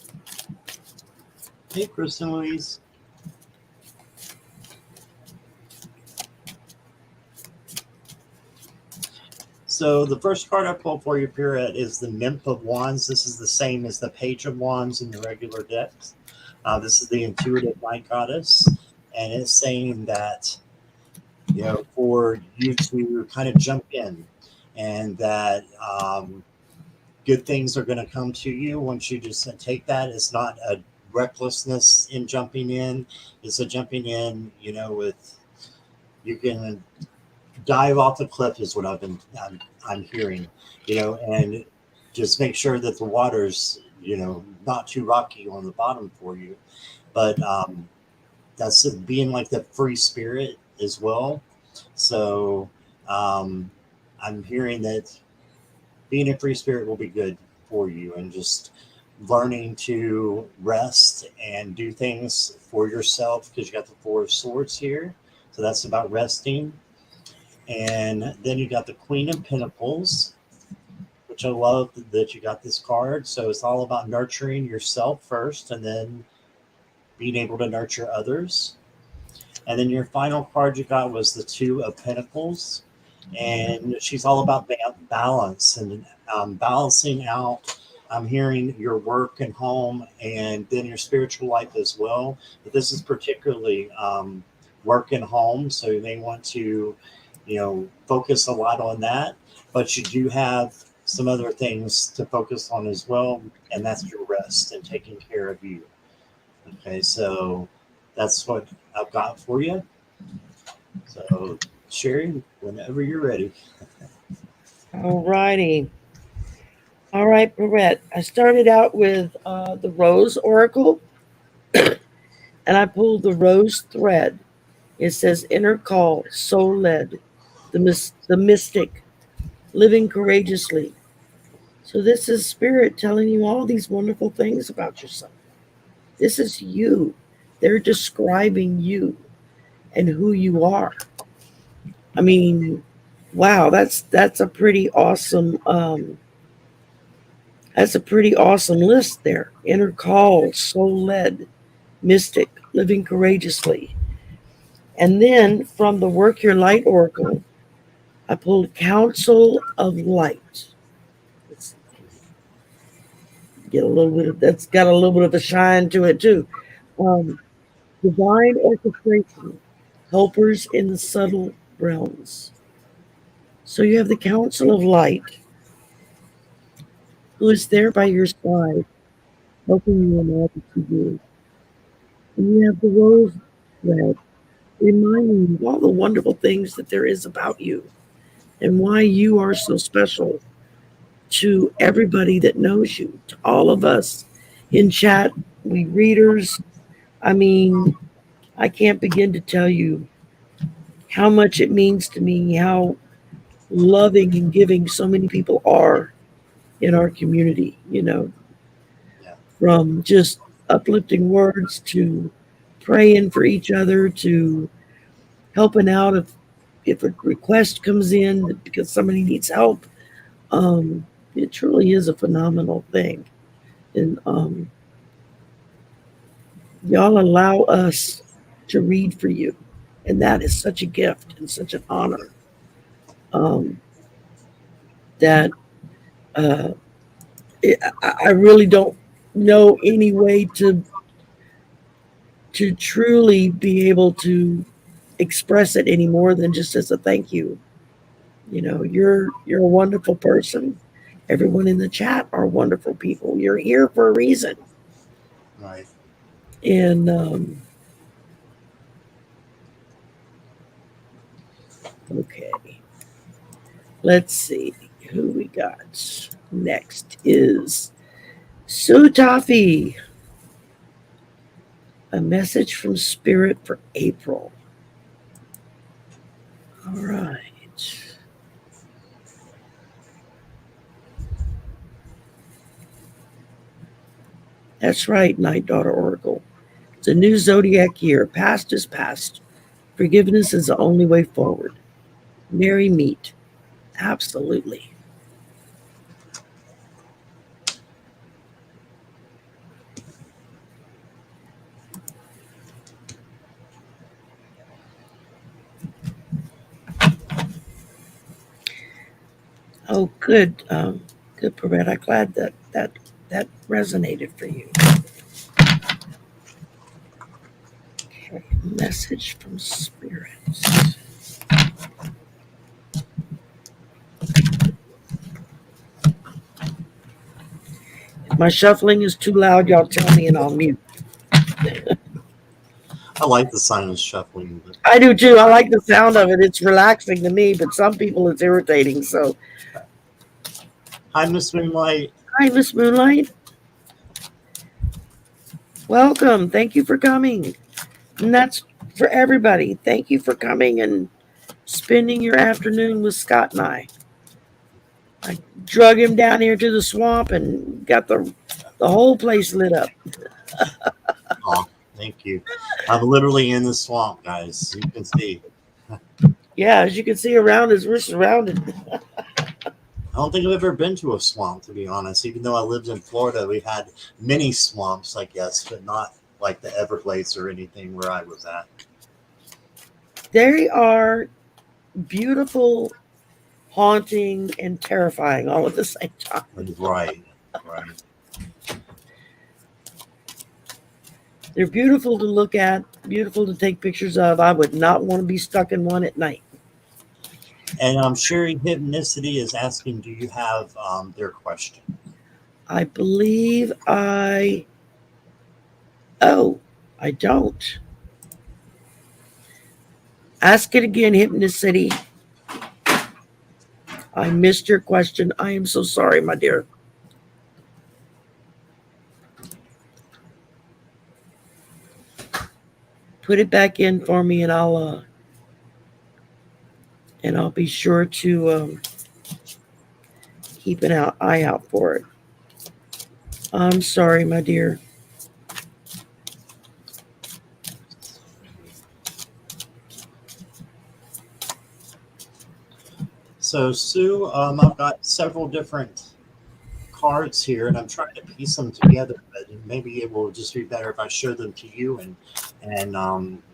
Hey, Kristen Louise. So the first card I pulled for you, Pirouette, is the Nymph of Wands. This is the same as the Page of Wands in the regular decks. This is the intuitive night goddess, and it's saying that, for you to kind of jump in, and that good things are going to come to you once you just take that. It's not a recklessness in jumping in; it's a jumping in, with you can dive off the cliff is what I'm hearing, and just make sure that the water's not too rocky on the bottom for you, but that's being like the free spirit as well. So um, I'm hearing that being a free spirit will be good for you, and just learning to rest and do things for yourself, because you got the Four of Swords here, so that's about resting. And then you got the Queen of Pentacles, which I love that you got this card. So it's all about nurturing yourself first, and then being able to nurture others. And then your final card you got was the Two of Pentacles. And she's all about balance and balancing out. I'm hearing your work and home, and then your spiritual life as well. But this is particularly work and home. So you may want to, focus a lot on that. But you do have some other things to focus on as well. And that's your rest and taking care of you. Okay, so that's what I've got for you. So, Sherry, whenever you're ready. All righty. All right, Barrette. I started out with the Rose Oracle, and I pulled the Rose Thread. It says inner call, soul led, the mystic, living courageously. So this is spirit telling you all these wonderful things about yourself. This is you. They're describing you and who you are. I mean, wow, that's a pretty awesome that's a pretty awesome list there. Inner call, soul led, mystic, living courageously. And then from the Work Your Light Oracle, I pulled Council of Light. Let's get a little bit of that's got a little bit of a shine to it too. Um, Divine orchestration, helpers in the subtle realms. So you have the Council of Light, who is there by your side, helping you in all that you do. And you have the Rose Thread, reminding you of all the wonderful things that there is about you and why you are so special to everybody that knows you, to all of us in chat, we readers. I mean, I can't begin to tell you how much it means to me, how loving and giving so many people are in our community, Yeah. from just uplifting words to praying for each other to helping out if if a request comes in because somebody needs help, it truly is a phenomenal thing. And y'all allow us to read for you. And that is such a gift and such an honor, um, that uh, I really don't know any way to truly be able to express it any more than just as a thank you. You know, you're a wonderful person. Everyone in the chat are wonderful people. You're here for a reason. Right. And okay, let's see who we got. Next is Sue Toffee. A message from Spirit for April. All right. That's right, Night Daughter Oracle. It's a new zodiac year. Past is past. Forgiveness is the only way forward. Merry meet. Absolutely. Oh, good. Good, Perret. I'm glad that resonated for you. Okay, message from Spirit. If my shuffling is too loud, y'all tell me and I'll mute. I like the silent shuffling. But I do too. I like the sound of it. It's relaxing to me, but some people it's irritating. So, hi, Miss Moonlight. hi, Miss Moonlight. Welcome. Thank you for coming. And that's for everybody. Thank you for coming and spending your afternoon with Scott and I. I drug him down here to the swamp and got the whole place lit up. Oh, thank you. I'm literally in the swamp, guys. You can see. Yeah, as you can see around us, we're surrounded. I don't think I've ever been to a swamp, to be honest. Even though I lived in Florida, we've had many swamps, I guess, but not like the Everglades or anything where I was at. They are beautiful, haunting, and terrifying all at the same time. Right, right. They're beautiful to look at, beautiful to take pictures of. I would not want to be stuck in one at night. And I'm sure Hypnicity is asking, do you have their question? I believe I... Oh, I don't. Ask it again, Hypnicity. I missed your question. I am so sorry, my dear. Put it back in for me, and I'll be sure to keep an eye out for it. I'm sorry, my dear. So, Sue, I've got several different cards here, and I'm trying to piece them together. But maybe it will just be better if I show them to you, and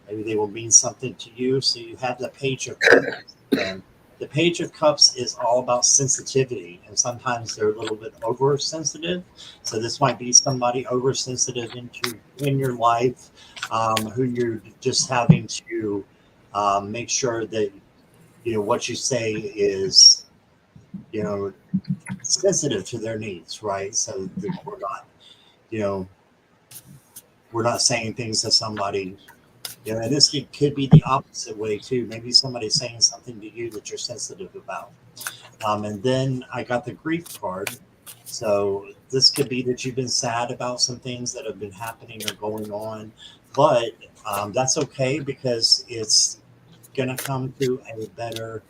maybe they will mean something to you. So you have the Page of Cups, and the Page of Cups is all about sensitivity, and sometimes they're a little bit oversensitive. So this might be somebody oversensitive in your life, who you're just having to make sure that what you say is sensitive to their needs, right? So that we're not saying things to somebody, and this could be the opposite way too. Maybe somebody's saying something to you that you're sensitive about. And then I got the grief card. So this could be that you've been sad about some things that have been happening or going on, but that's okay, because it's going to come to a better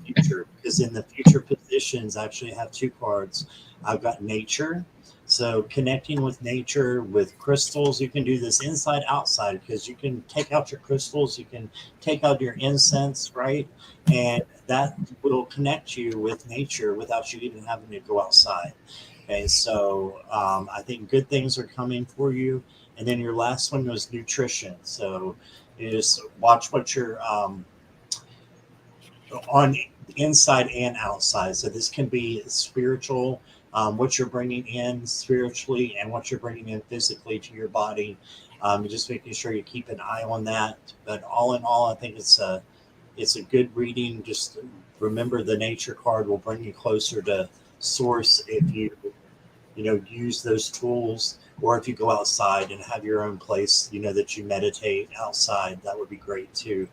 future, because in the future position editions actually have two cards. I've got nature. So connecting with nature, with crystals, you can do this inside outside, because you can take out your crystals, you can take out your incense, right? And that will connect you with nature without you even having to go outside. Okay, so I think good things are coming for you. And then your last one was nutrition. So you just watch what you're on the inside and outside. So this can be spiritual, what you're bringing in spiritually and what you're bringing in physically to your body. Just making sure you keep an eye on that. But all in all, I think it's a good reading. Just remember, the nature card will bring you closer to source if you use those tools, or if you go outside and have your own place, that you meditate outside. That would be great too,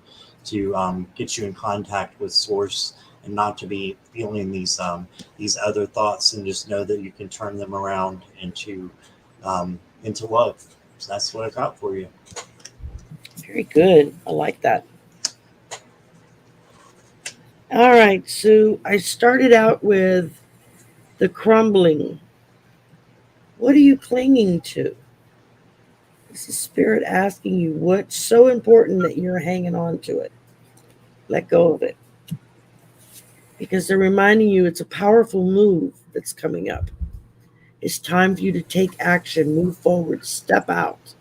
to get you in contact with source, and not to be feeling these other thoughts, and just know that you can turn them around into love. So that's what I got for you. Very good. I like that. All right, Sue. I started out with the crumbling. What are you clinging to? This is Spirit asking you what's so important that you're hanging on to it. Let go of it. Because they're reminding you it's a powerful move that's coming up. It's time for you to take action, move forward, step out.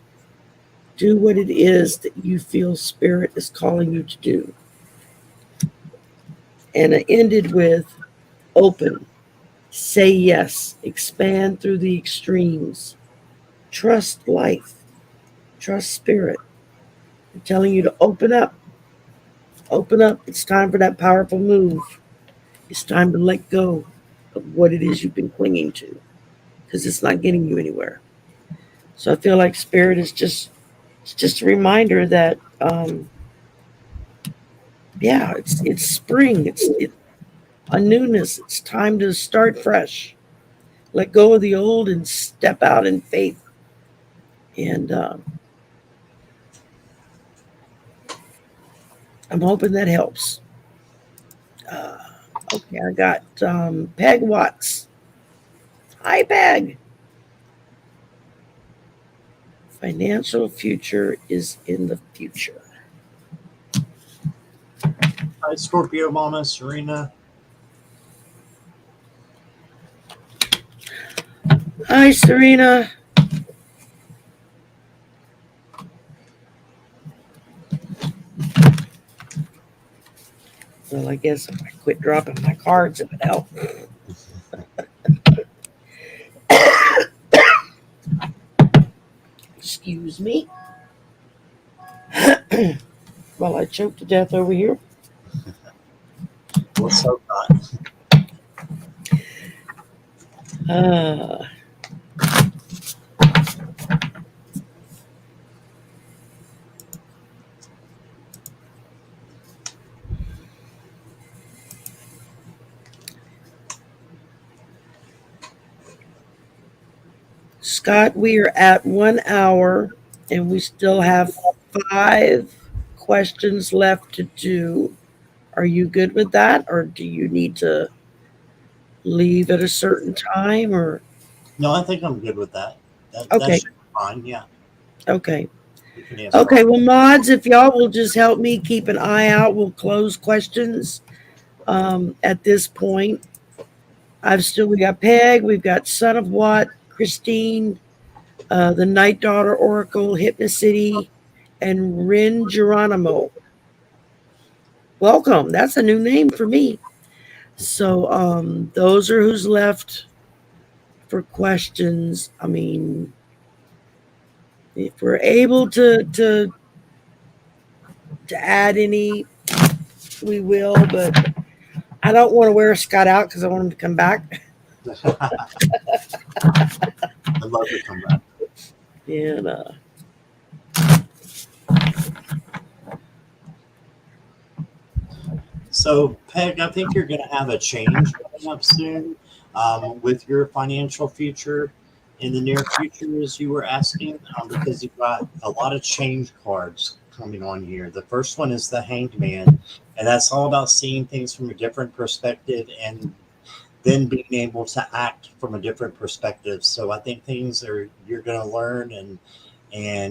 Do what it is that you feel Spirit is calling you to do. And I ended with open. Say yes. Expand through the extremes. Trust life. Trust Spirit. I'm telling you to open up. Open up. It's time for that powerful move. It's time to let go of what it is you've been clinging to, because it's not getting you anywhere. So I feel like Spirit is just a reminder that it's spring. It's a newness. It's time to start fresh. Let go of the old and step out in faith. And I'm hoping that helps. Uh, okay, I got Peg Watts. Hi, Peg. Financial future is in the future. Hi, Scorpio Mama, Serena. Hi, Serena. Well, I guess if I quit dropping my cards, it would help. Excuse me. Well, I choked to death over here. Let's hope not. Scott, we are at 1 hour and we still have 5 questions left to do. Are you good with that, or do you need to leave at a certain time? Or No, I think I'm good with that. That okay, should be fine. Yeah, okay, we can answer. okay. Well, mods, if y'all will just help me keep an eye out, we'll close questions at this point. We got Peg, we've got Son of Watt, Christine, the Night Daughter Oracle, Hypnocity, and Rin Geronimo. Welcome. That's a new name for me. So those are who's left for questions. I mean, if we're able to add any, we will, but I don't want to wear Scott out because I want him to come back. I'd love to come back. And So, Peg, I think you're going to have a change coming up soon with your financial future in the near future, as you were asking, because you've got a lot of change cards coming on here. The first one is the Hanged Man, and that's all about seeing things from a different perspective and then being able to act from a different perspective. So I think things are you're going to learn and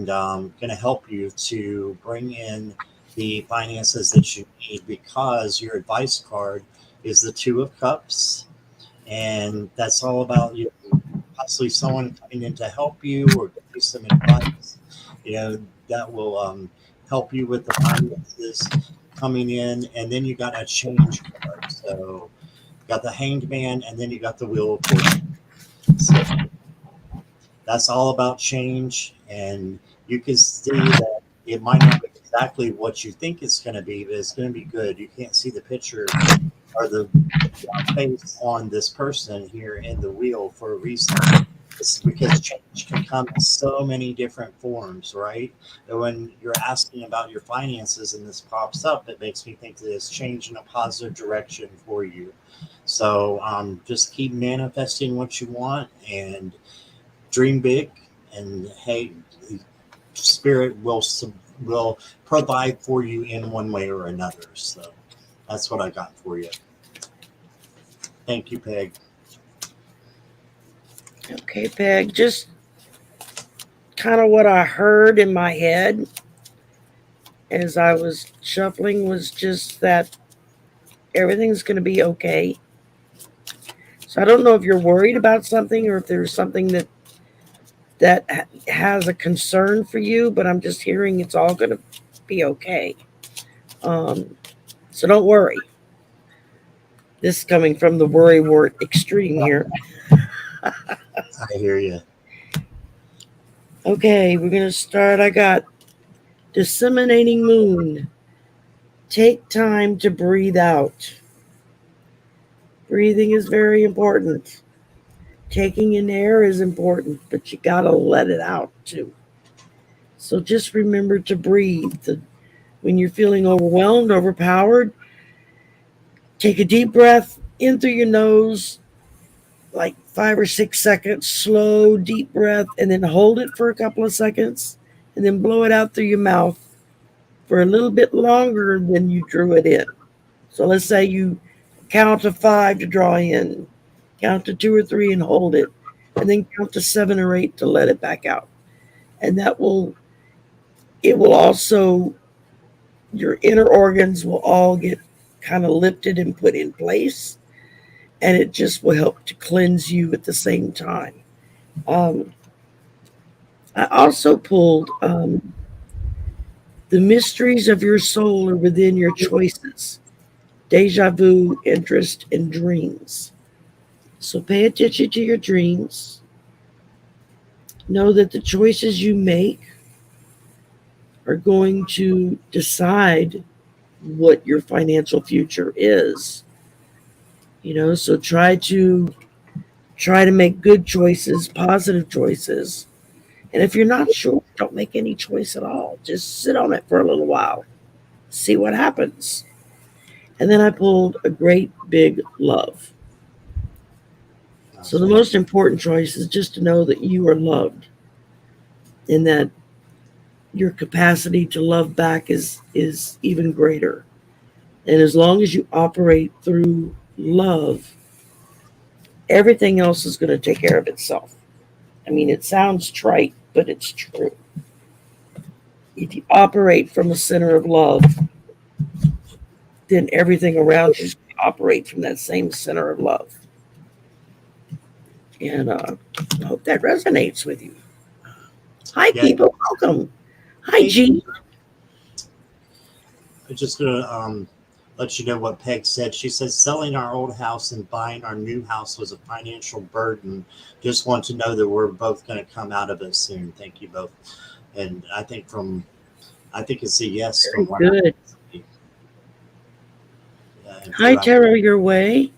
going to help you to bring in the finances that you need, because your advice card is the Two of Cups, and that's all about you. Possibly someone coming in to help you or give you some advice, that will help you with the finances coming in. And then you got a change card. So you got the Hanged Man, and then you got the Wheel of Fortune. So that's all about change, and you can see that it might not be exactly what you think it's going to be, but it's going to be good. You can't see the picture or the face on this person here in the wheel for a reason. It's because change can come in so many different forms, right? And when you're asking about your finances and this pops up, it makes me think that it's change in a positive direction for you. So just keep manifesting what you want and dream big, and hey, spirit will provide for you in one way or another. So that's what I got for you. Thank you, Peg. Okay, Peg, just kind of what I heard in my head as I was shuffling was just that everything's going to be okay. So I don't know if you're worried about something or if there's something that has a concern for you, but I'm just hearing it's all going to be okay. So don't worry. This is coming from the worry wart extreme here. I hear you. Okay, we're going to start. I got disseminating moon. Take time to breathe out. Breathing is very important. Taking in air is important, but you got to let it out too. So just remember to breathe. When you're feeling overwhelmed, overpowered, take a deep breath in through your nose, like 5 or 6 seconds, slow, deep breath, and then hold it for a couple of seconds, and then blow it out through your mouth for a little bit longer than you drew it in. So let's say you count to 5 to draw in, count to 2 or 3 and hold it, and then count to 7 or 8 to let it back out. And it will also, your inner organs will all get kind of lifted and put in place, and it just will help to cleanse you at the same time. Um, I also pulled the mysteries of your soul are within your choices, deja vu, interest, and dreams. So pay attention to your dreams. Know that the choices you make are going to decide what your financial future is. So try to make good choices, positive choices. And if you're not sure, don't make any choice at all. Just sit on it for a little while. See what happens. And then I pulled a great big love. So the most important choice is just to know that you are loved and that your capacity to love back is even greater. And as long as you operate through love, everything else is going to take care of itself. I mean, it sounds trite, but it's true. If you operate from a center of love, then everything around you operate from that same center of love. And I hope that resonates with you. Hi, people. Welcome. Hi, Jean. I'm just going to let you know what Peg said. She said, selling our old house and buying our new house was a financial burden. Just want to know that we're both going to come out of it soon. Thank you both. And I think it's a yes. Very good. Hi, Tara, your way.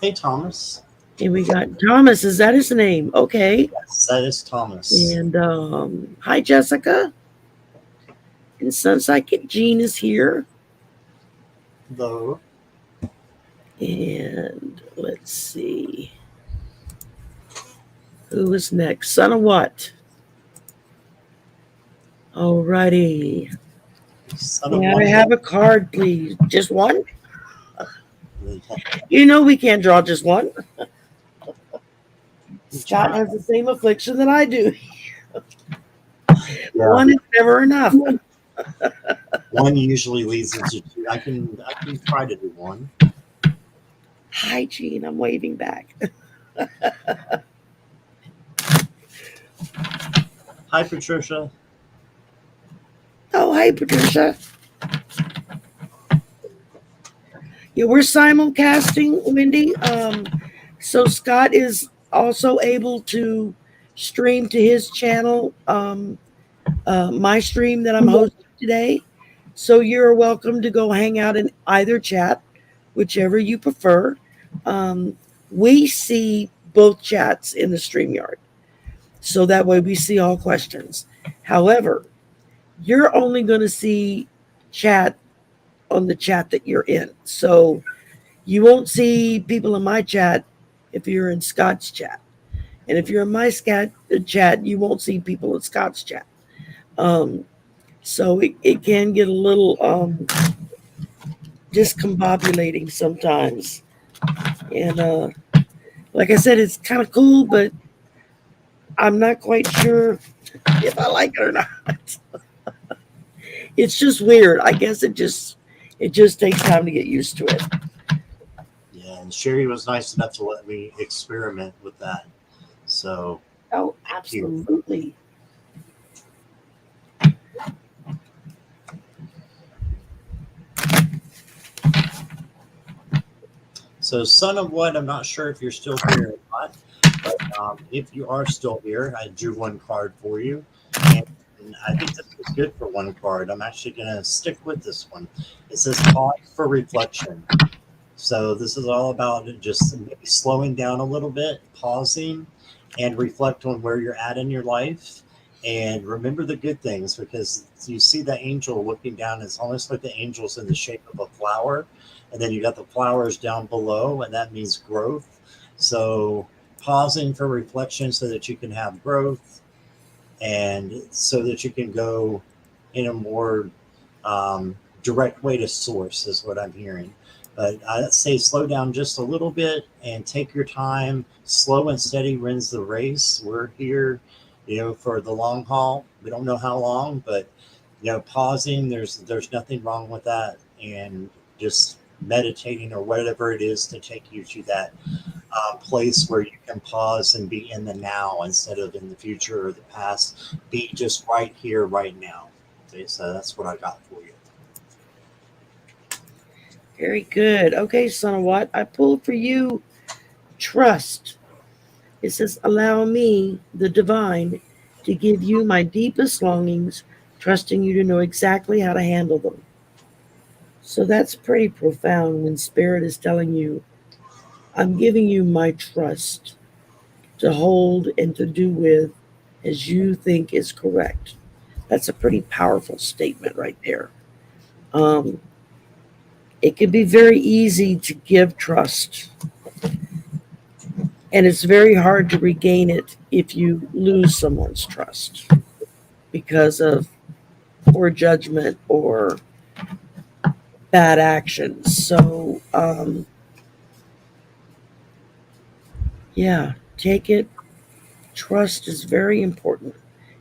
Hey, Thomas. And we got Thomas. Is that his name? Okay. Yes, that is Thomas. And hi, Jessica. And Sunsight Jean is here. Hello. And let's see. Who is next? Son of what? Alrighty. May I have a card, please? Just one? You know we can't draw just one. Scott has the same affliction that I do. Yeah. One is never enough. One usually leads into two. I can try to do one. Hi, Gene. I'm waving back. Hi, Patricia. Oh, hey, Patricia. Yeah, we're simulcasting, Wendy. So Scott is also able to stream to his channel, my stream that I'm hosting today. So you're welcome to go hang out in either chat, whichever you prefer. We see both chats in the StreamYard. So that way we see all questions. However, you're only going to see chat on the chat that you're in. So you won't see people in my chat if you're in Scott's chat. And if you're in my chat, you won't see people in Scott's chat. So it can get a little discombobulating sometimes. And like I said, it's kind of cool, but I'm not quite sure if I like it or not. It's just weird. I guess it just takes time to get used to it. Yeah, and Sherry was nice enough to let me experiment with that. So, oh, absolutely. So, son of what? I'm not sure if you're still here or not, but if you are still here, I drew one card for you, and I think this is good for one card. I'm actually going to stick with this one. It says pause for reflection. So this is all about just maybe slowing down a little bit, pausing, and reflect on where you're at in your life. And remember the good things, because you see the angel looking down. It's almost like the angel's in the shape of a flower. And then you got the flowers down below, and that means growth. So pausing for reflection so that you can have growth, and so that you can go in a more direct way to source is what I'm hearing. But I'd say slow down just a little bit and take your time. Slow and steady wins the race. We're here, for the long haul. We don't know how long, but pausing, there's nothing wrong with that, and just meditating or whatever it is to take you to that place where you can pause and be in the now instead of in the future or the past. Be just right here, right now. Okay, so that's what I got for you. Very good. Okay, son of what? I pulled for you trust. It says, allow me, the divine, to give you my deepest longings, trusting you to know exactly how to handle them. So that's pretty profound when Spirit is telling you, I'm giving you my trust to hold and to do with as you think is correct. That's a pretty powerful statement right there. It can be very easy to give trust, and it's very hard to regain it if you lose someone's trust because of poor judgment or bad actions. So, yeah, take it. Trust is very important,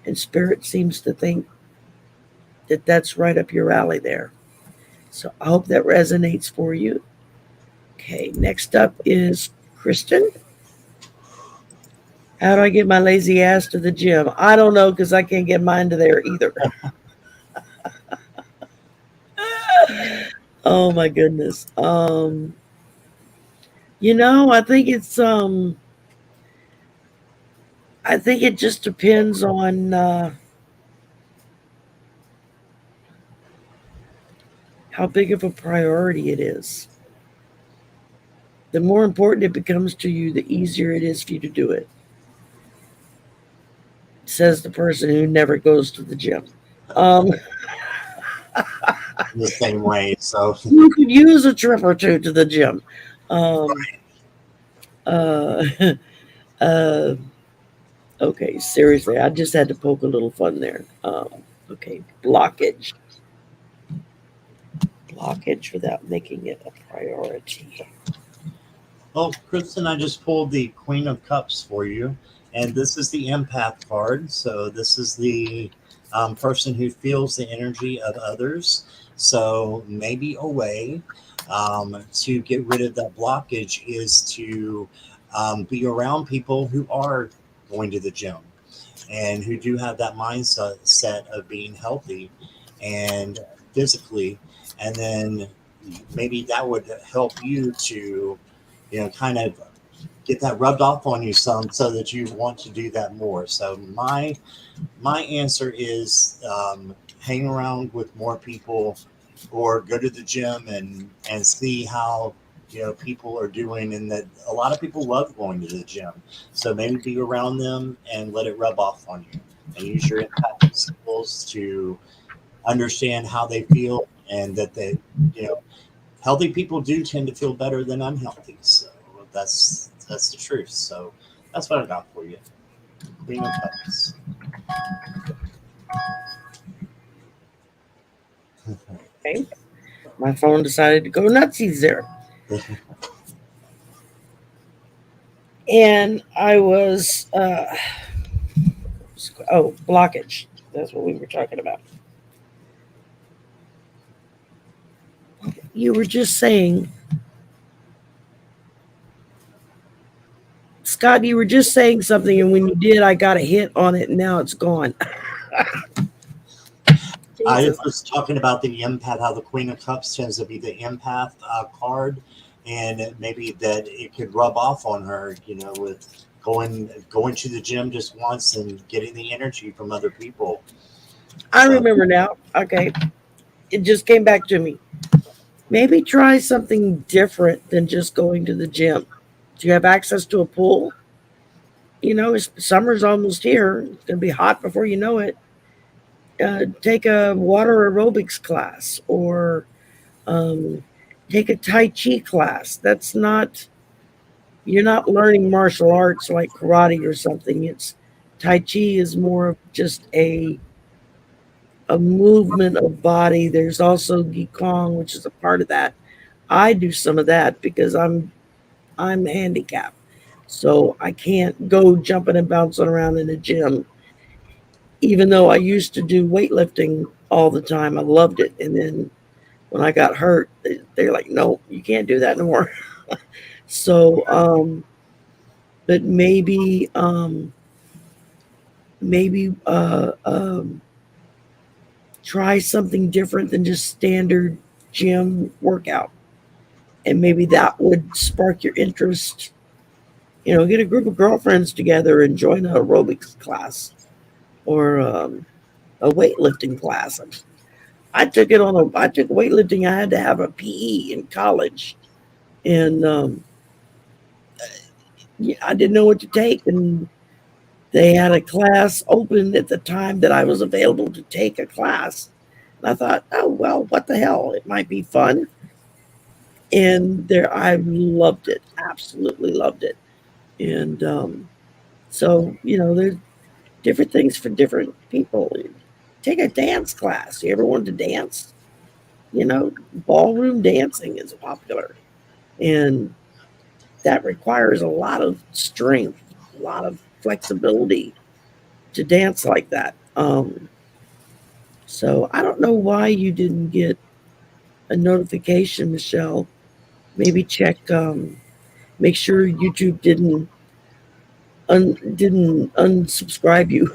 and Spirit seems to think that that's right up your alley there. So I hope that resonates for you. Okay, next up is Kristen. How do I get my lazy ass to the gym? I don't know, because I can't get mine to there either. Oh my goodness. I think it just depends on how big of a priority it is. The more important it becomes to you, the easier it is for you to do it. Says the person who never goes to the gym. The same way. So You could use a trip or two to the gym. Um, uh, uh, okay, seriously, I just had to poke a little fun there. Okay, blockage. blockage without making it a priority. Well, Kristen, I just pulled the Queen of Cups for you, and this is the empath card. So this is the person who feels the energy of others. So maybe a way to get rid of that blockage is to be around people who are going to the gym and who do have that mindset of being healthy and physically, and then maybe that would help you to, kind of get that rubbed off on you some, so that you want to do that more. So my answer is hang around with more people, or go to the gym and see how people are doing, and that a lot of people love going to the gym. So maybe be around them and let it rub off on you, and use your empathic skills to understand how they feel, and that they, healthy people do tend to feel better than unhealthy. So that's the truth. So that's what I got for you. Queen of Cups. Okay. My phone decided to go nutsies there. And I was, blockage. That's what we were talking about. You were just saying, Scott, you were just saying something, and when you did, I got a hit on it, and now it's gone. I was talking about the empath, how the Queen of Cups tends to be the empath card, and maybe that it could rub off on her, with going to the gym just once and getting the energy from other people. I remember now. Okay. It just came back to me. Maybe try something different than just going to the gym. Do you have access to a pool? Summer's almost here. It's going to be hot before you know it. Take a water aerobics class, or take a Tai Chi class. You're not learning martial arts like karate or something. It's Tai Chi is more of just a movement of body. There's also Gikong, which is a part of that. I do some of that because I'm handicapped, so I can't go jumping and bouncing around in a gym. Even though I used to do weightlifting all the time, I loved it. And then when I got hurt, they're like, "No, you can't do that anymore." So, but maybe try something different than just standard gym workout, and maybe that would spark your interest. Get a group of girlfriends together and join an aerobics class, or a weightlifting class. I took weightlifting. I had to have a PE in college, and yeah, I didn't know what to take, and they had a class open at the time that I was available to take a class. And I thought, oh well, what the hell? It might be fun. And there, I loved it, absolutely loved it. And so, there's different things for different people. Take a dance class. You ever wanted to dance? Ballroom dancing is popular, and that requires a lot of strength, a lot of flexibility to dance like that. So I don't know why you didn't get a notification, Michelle. Maybe check, make sure YouTube didn't unsubscribe you.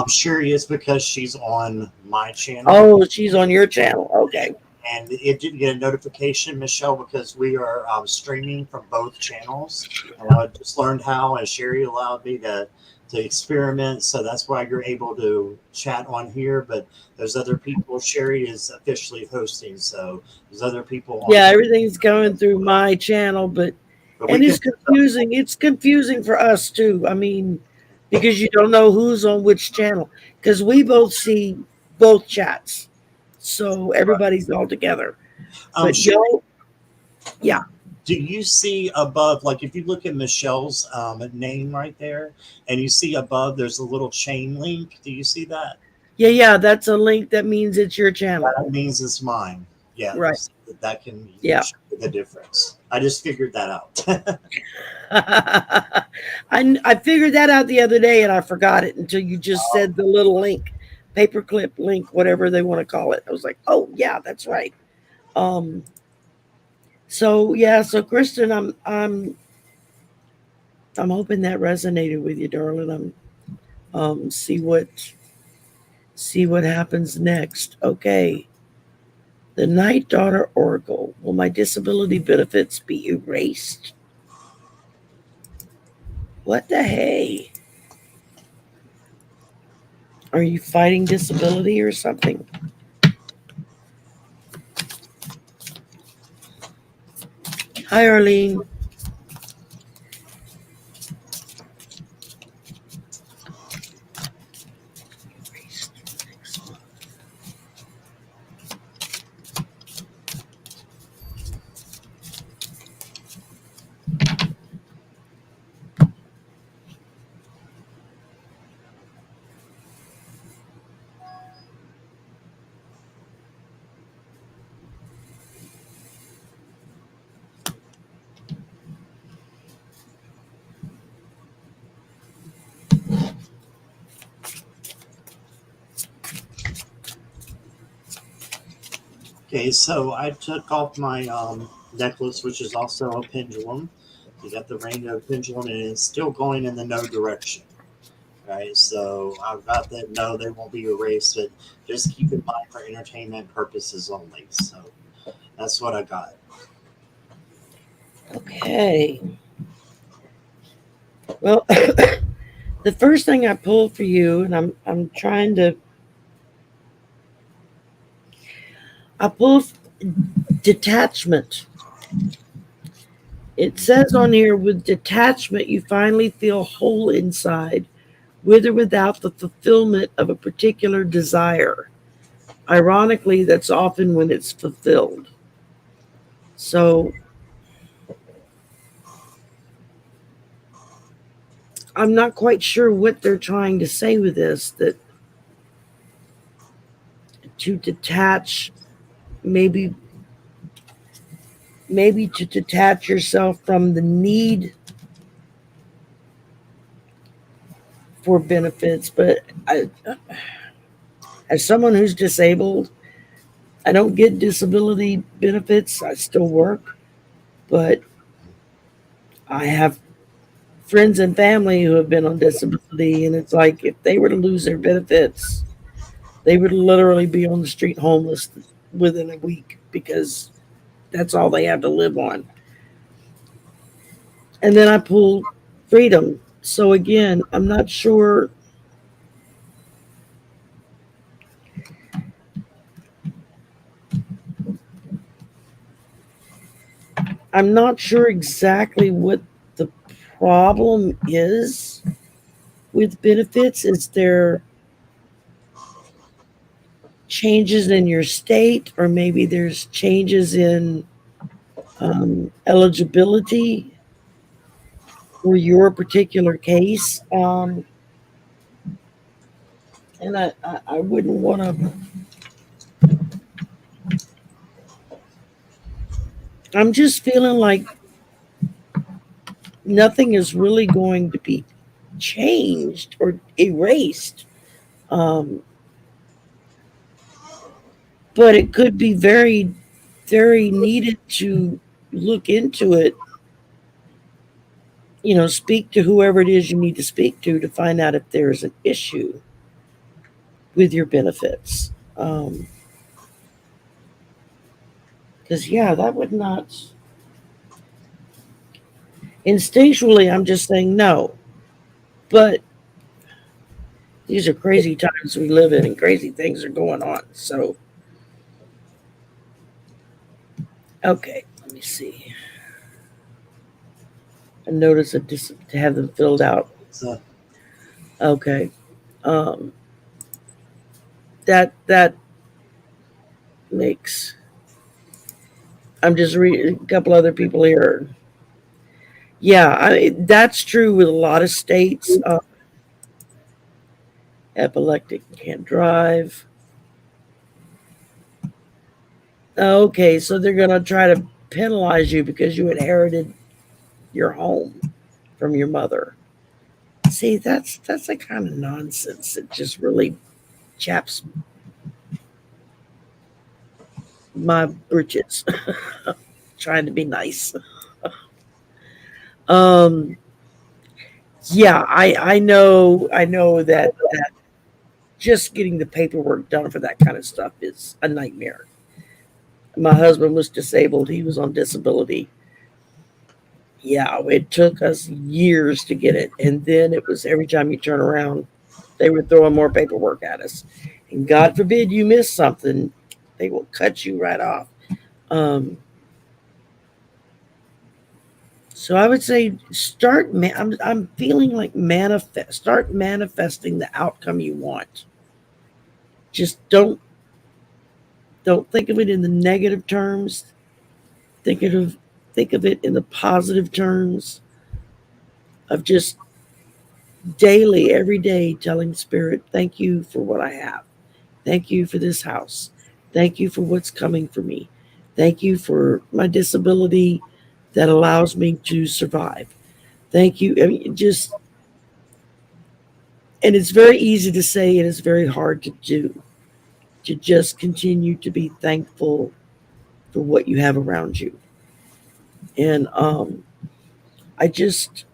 Sure is, because she's on my channel. Oh, she's on your channel. Okay. And it didn't get a notification, Michelle, because we are streaming from both channels. And I just learned how, and Sherry allowed me to experiment. So that's why you're able to chat on here. But there's other people. Sherry is officially hosting. So there's other people on. Yeah, everything's going through my channel, but and it's confusing. It's confusing for us too. I mean, because you don't know who's on which channel, because we both see both chats. So everybody's all together. But Sherry, yeah. Do you see above, like if you look at Michelle's name right there, and you see above there's a little chain link? Do you see that? Yeah, that's a link. That means it's your channel. That means it's mine. Yeah, Right. that can Yeah. show the difference. I just figured that out. I figured that out the other day and I forgot it until you just said the little link, paperclip link, whatever they want to call it. I was like, oh yeah, that's right. Um, so yeah, so Kristen, I'm hoping that resonated with you, darling. See what happens next. Okay. The Night Daughter Oracle. Will my disability benefits be erased? What the hey? Are you fighting disability or something? Hi, Arlene. Okay, so I took off my necklace, which is also a pendulum. You got the rainbow pendulum, and it's still going in the no direction. Right, so I've got that. No, they won't be erased. But just keep in mind for entertainment purposes only. So that's what I got. Okay. Well, the first thing I pulled for you, and I'm trying to. I pulled detachment. It says on here, with detachment, you finally feel whole inside, with or without the fulfillment of a particular desire. Ironically, that's often when it's fulfilled. So I'm not quite sure what they're trying to say with this, that to detach, maybe to detach yourself from the need for benefits. But as someone who's disabled, I don't get disability benefits. I still work, but I have friends and family who have been on disability, and it's like if they were to lose their benefits, they would literally be on the street homeless within a week because that's all they have to live on. And then I pulled freedom. So again, I'm not sure. I'm not sure exactly what the problem is with benefits. Is there changes in your state, or maybe there's changes in eligibility for your particular case? And I wouldn't want to. I'm just feeling like nothing is really going to be changed or erased. Um, but it could be very, very needed to look into it. Speak to whoever it is you need to speak to find out if there's an issue with your benefits. Because, yeah, that would not. Instinctually, I'm just saying no. But these are crazy times we live in and crazy things are going on. So, okay, let me see. A notice to have them filled out. So Okay. Um, that makes. I'm just reading a couple other people here. Yeah, that's true with a lot of states. Epileptic can't drive. Okay, so they're gonna try to penalize you because you inherited your home from your mother. See, that's the kind of nonsense that just really chaps my britches. Trying to be nice. Um, yeah, I know that just getting the paperwork done for that kind of stuff is a nightmare. My husband was disabled; he was on disability. Yeah, it took us years to get it, and then it was every time you turn around, they were throwing more paperwork at us. And God forbid you miss something, they will cut you right off. Um, so I would say start. I'm feeling like manifest. Start manifesting the outcome you want. Just don't think of it in the negative terms. Think of think of it in the positive terms of just daily, every day, telling Spirit, "Thank you for what I have. Thank you for this house. Thank you for what's coming for me. Thank you for my disability that allows me to survive. Thank you." I mean, just and it's very easy to say and it's very hard to do. To just continue to be thankful for what you have around you. And I just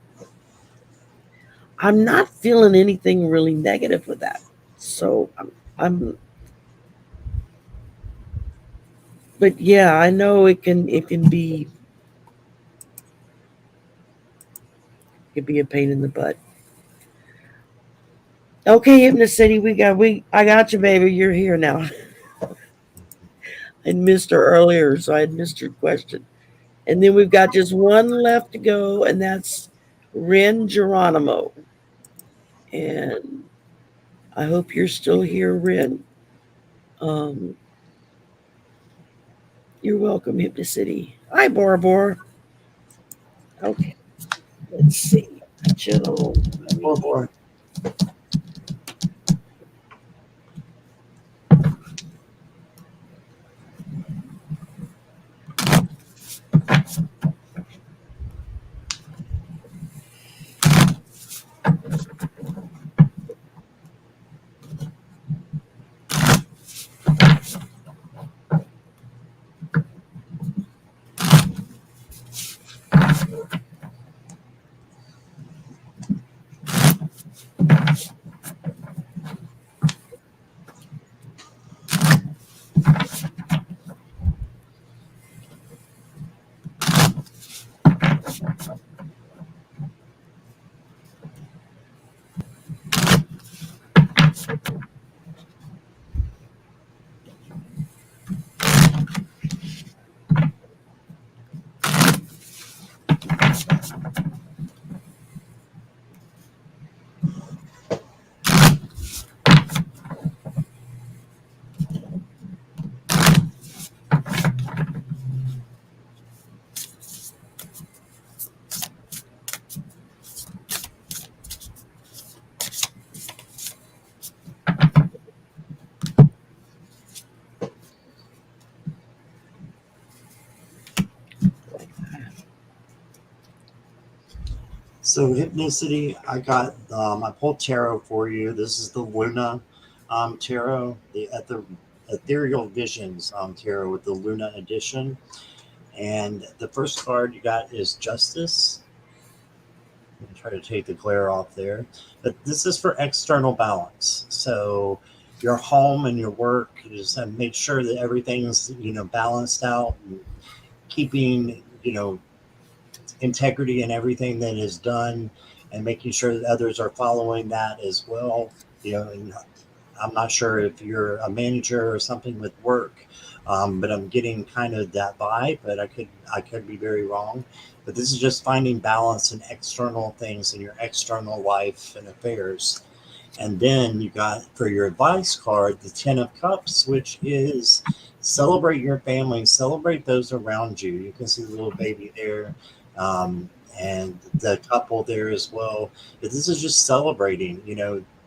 I'm not feeling anything really negative with that. So I'm but yeah, I know it can be a pain in the butt. Okay, Hypno City, I got you, baby. You're here now. I missed her earlier, so I had missed her question. And then we've got just one left to go, and that's Ren Geronimo. And I hope you're still here, Ren. Um, you're welcome, Hypno City. Hi, Bora Bora. Okay, let's see. Chill. Or more. So Hypnicity, I got I pulled tarot for you. This is the Luna tarot, the Ethereal Visions tarot with the Luna edition. And the first card you got is Justice. I'm gonna try to take the glare off there. But this is for external balance. So your home and your work, you just have to make sure that everything's balanced out, and keeping integrity in everything that is done, and making sure that others are following that as well. And I'm not sure if you're a manager or something with work, but I'm getting kind of that vibe. But I could be very wrong. But this is just finding balance in external things in your external life and affairs. And then you got for your advice card the Ten of Cups, which is celebrate your family, celebrate those around you. You can see the little baby there, and the couple there as well. But this is just celebrating,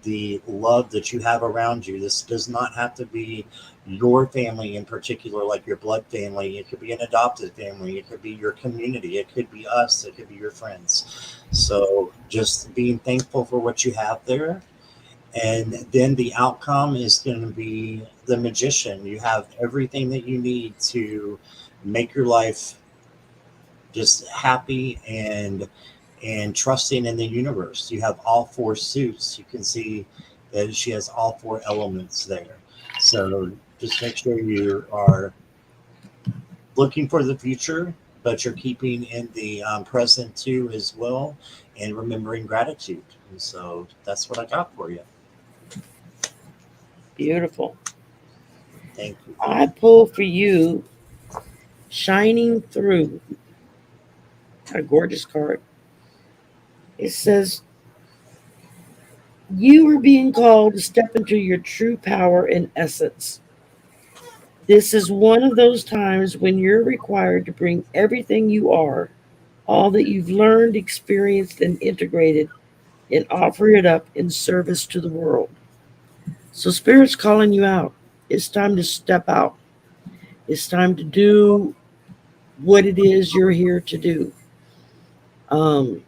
the love that you have around you. This does not have to be your family in particular, like your blood family. It could be an adopted family. It could be your community. It could be us. It could be your friends. So just being thankful for what you have there. And then the outcome is going to be the magician. You have everything that you need to make your life just happy and trusting in the universe. You have all four suits. You can see that she has all four elements there. So just make sure you are looking for the future, but you're keeping in the present too as well, and remembering gratitude. And so that's what I got for you. Beautiful. Thank you. I pull for you Shining Through. A gorgeous card. It says, you are being called to step into your true power and essence. This is one of those times when you're required to bring everything you are, all that you've learned, experienced, and integrated, and offer it up in service to the world. So, Spirit's calling you out. It's time to step out. It's time to do what it is you're here to do. Um,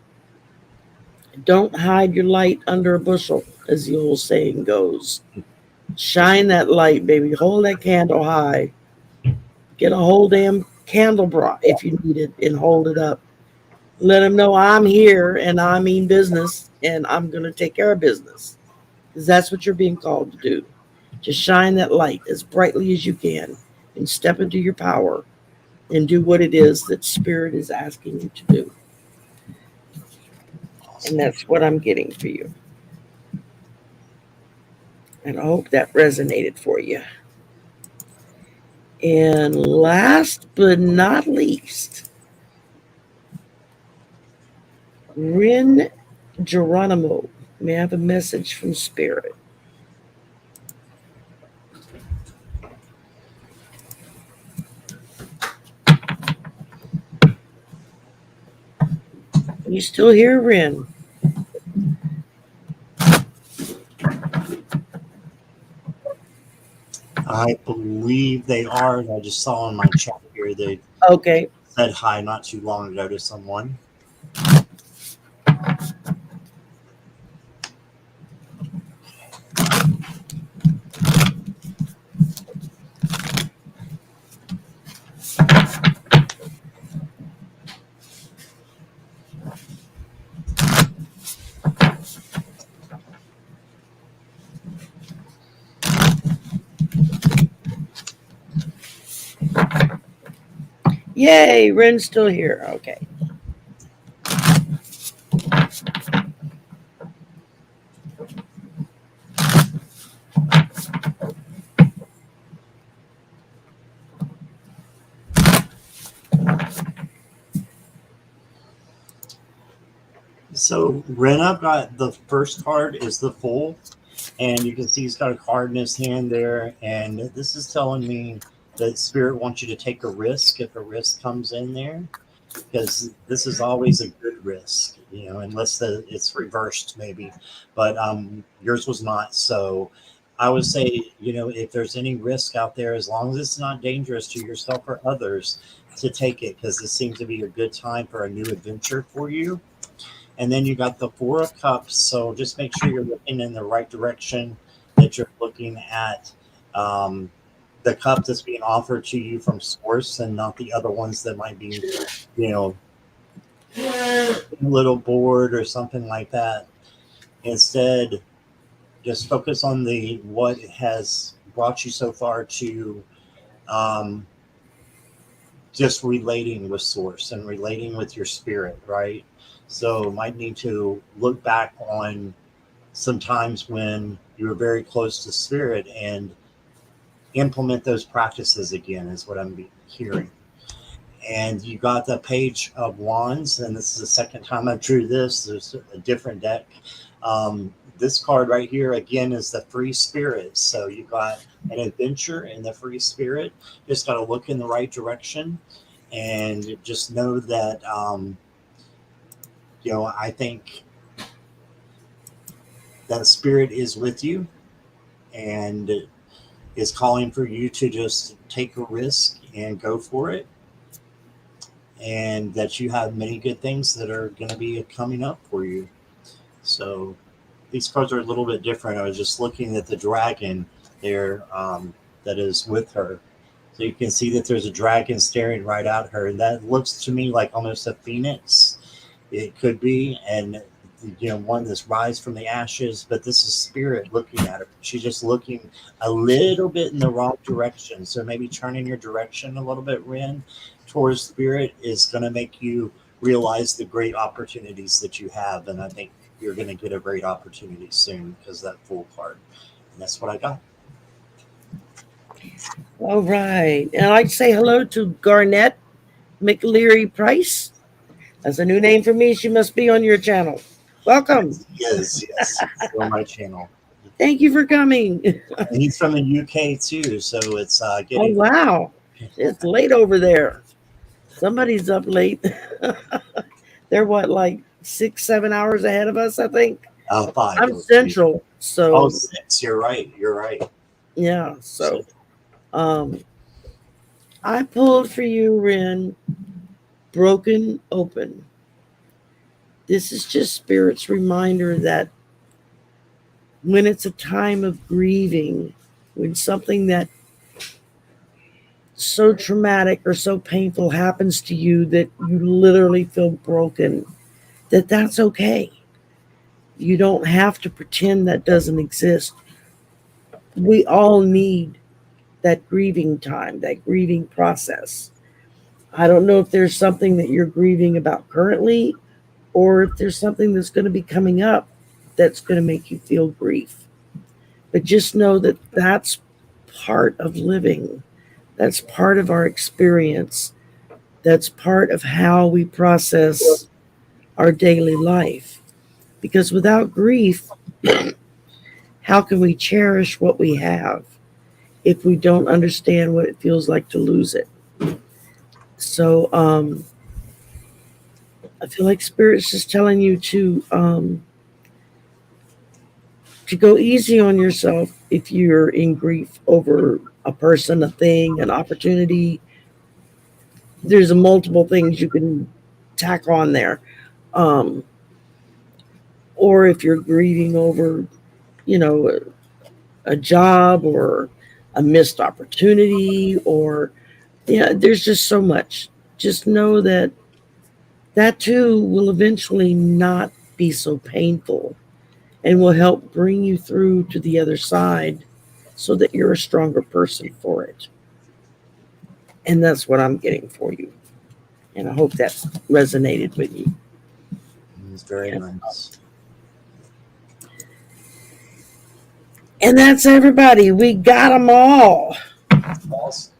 don't hide your light under a bushel, as the old saying goes. Shine that light, baby. Hold that candle high. Get a whole damn candelabra if you need it and hold it up. Let them know I'm here and I mean business and I'm going to take care of business. Because that's what you're being called to do. Just shine that light as brightly as you can and step into your power and do what it is that Spirit is asking you to do. And that's what I'm getting for you. And I hope that resonated for you. And last but not least, Rin Geronimo. May I have a message from Spirit? Are you still here, Rin? I believe they are. I just saw in my chat here they Okay. said hi not too long ago to someone. Yay, Rin's still here. Okay. So Rena got the first card is the Fool, and you can see he's got a card in his hand there, and this is telling me that Spirit wants you to take a risk if a risk comes in there, because this is always a good risk, unless it's reversed maybe, but yours was not. So I would say, if there's any risk out there, as long as it's not dangerous to yourself or others, to take it, because this seems to be a good time for a new adventure for you. And then you got the Four of Cups. So just make sure you're looking in the right direction, that you're looking at the cup that's being offered to you from Source, and not the other ones that might be, a little bored or something like that. Instead, just focus on what has brought you so far to just relating with Source and relating with your spirit, right? So might need to look back on some times when you were very close to Spirit and implement those practices again, is what I'm hearing. And you got the Page of Wands, and this is the second time I drew this. There's a different deck. This card right here, again, is the Free Spirit. So you got an adventure in the Free Spirit. Just got to look in the right direction, and just know that, I think that spirit is with you and is calling for you to just take a risk and go for it, and that you have many good things that are going to be coming up for you. So these cards are a little bit different. I was just looking at the dragon there, that is with her. So you can see that there's a dragon staring right at her, and that looks to me like almost a phoenix. It could be, and one that's rise from the ashes, but this is spirit looking at her. She's just looking a little bit in the wrong direction. So maybe turning your direction a little bit, Ren, towards spirit is going to make you realize the great opportunities that you have. And I think you're going to get a great opportunity soon because that full card. And that's what I got. All right. And I'd like to say hello to Garnett McLeary Price. That's a new name for me. She must be on your channel. Welcome. Yes, on my channel. Thank you for coming. And he's from the UK too, so it's getting. Oh wow, it's late over there. Somebody's up late. They're what, like 6-7 hours ahead of us, I think. 5. I'm Central, so 6. You're right. yeah. So, I pulled for you, Ren, Broken Open. This is just Spirit's reminder that when it's a time of grieving, when something that so traumatic or so painful happens to you that you literally feel broken, that's okay. You don't have to pretend that doesn't exist. We all need that grieving time, that grieving process. I don't know if there's something that you're grieving about currently, or if there's something that's going to be coming up that's going to make you feel grief. But just know that that's part of living. That's part of our experience. That's part of how we process our daily life. Because without grief, how can we cherish what we have if we don't understand what it feels like to lose it? So I feel like Spirit's just telling you to go easy on yourself if you're in grief over a person, a thing, an opportunity. There's multiple things you can tack on there. Or if you're grieving over, a job or a missed opportunity, or there's just so much. Just know that too will eventually not be so painful and will help bring you through to the other side so that you're a stronger person for it. And that's what I'm getting for you. And I hope that resonated with you. It's very nice. And that's everybody. We got them all. Awesome.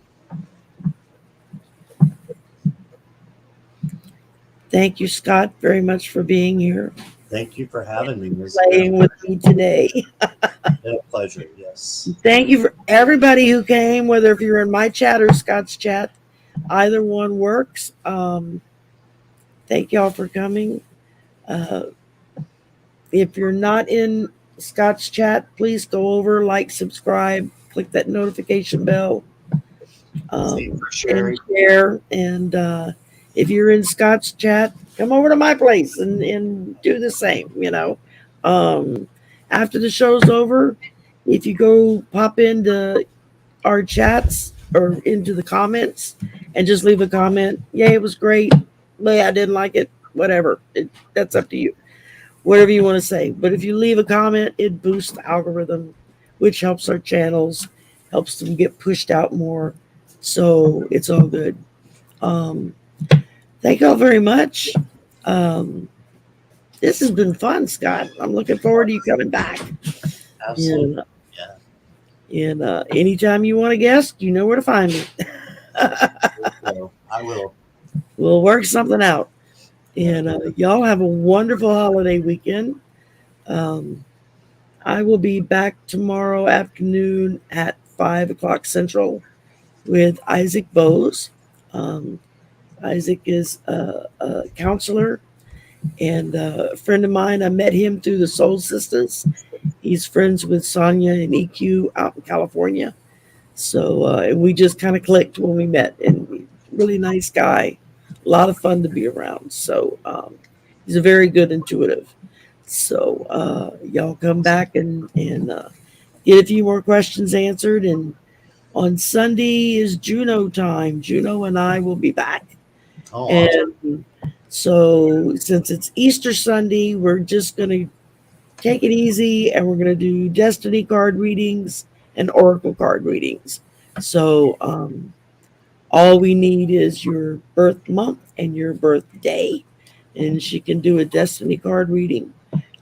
Thank you, Scott, very much for being here. Thank you for having me. Playing with me today. A pleasure, yes. Thank you for everybody who came, whether if you're in my chat or Scott's chat. Either one works. Thank y'all for coming. If you're not in Scott's chat, please go over, like, subscribe, click that notification bell, and share. And if you're in Scott's chat, come over to my place and do the same. After the show's over, if you go pop into our chats or into the comments and just leave a comment, yeah, it was great, but I didn't like it, whatever, that's up to you, whatever you want to say. But if you leave a comment, it boosts the algorithm, which helps our channels, helps them get pushed out more. So it's all good. Thank you all very much. This has been fun, Scott. I'm looking forward to you coming back. Absolutely. And anytime you want a guest, you know where to find me. I will. We'll work something out. And y'all have a wonderful holiday weekend. I will be back tomorrow afternoon at 5 o'clock Central with Isaac Bowes. Isaac is a counselor and a friend of mine. I met him through the Soul Sisters, He's friends with Sonia and EQ out in California. So and we just kind of clicked when we met, and really nice guy, a lot of fun to be around. So he's a very good intuitive. So y'all come back and get a few more questions answered. And on Sunday is Juno time. Juno and I will be back. Oh, awesome. And so since it's Easter Sunday, we're just going to take it easy and we're going to do destiny card readings and oracle card readings. So all we need is your birth month and your birthday. And she can do a destiny card reading.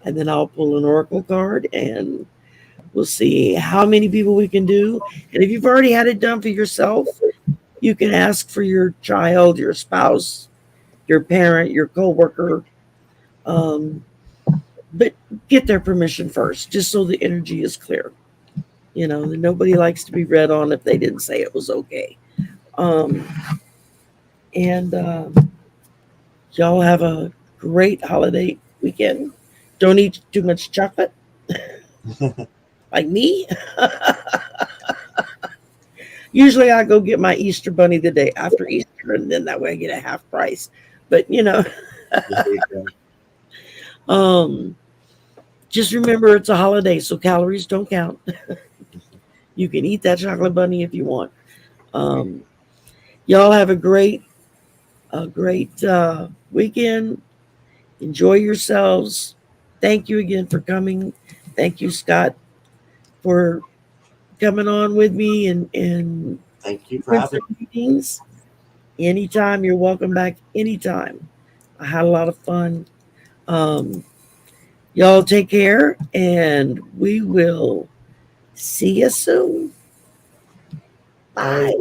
And then I'll pull an oracle card and we'll see how many people we can do. And if you've already had it done for yourself, you can ask for your child, your spouse, your parent, your coworker. But get their permission first, just so the energy is clear. You know, nobody likes to be read on if they didn't say it was okay. Um, and y'all have a great holiday weekend. Don't eat too much chocolate, like me. Usually I go get my Easter bunny the day after Easter, and then that way I get a half price. But um, just remember it's a holiday, so calories don't count. You can eat that chocolate bunny if you want. Um, y'all have a great weekend. Enjoy yourselves. Thank you again for coming. Thank you, Scott, for coming on with me and Thank you for having me. meetings. Anytime, you're welcome back. Anytime. I had a lot of fun. Y'all take care, and we will see you soon. Bye.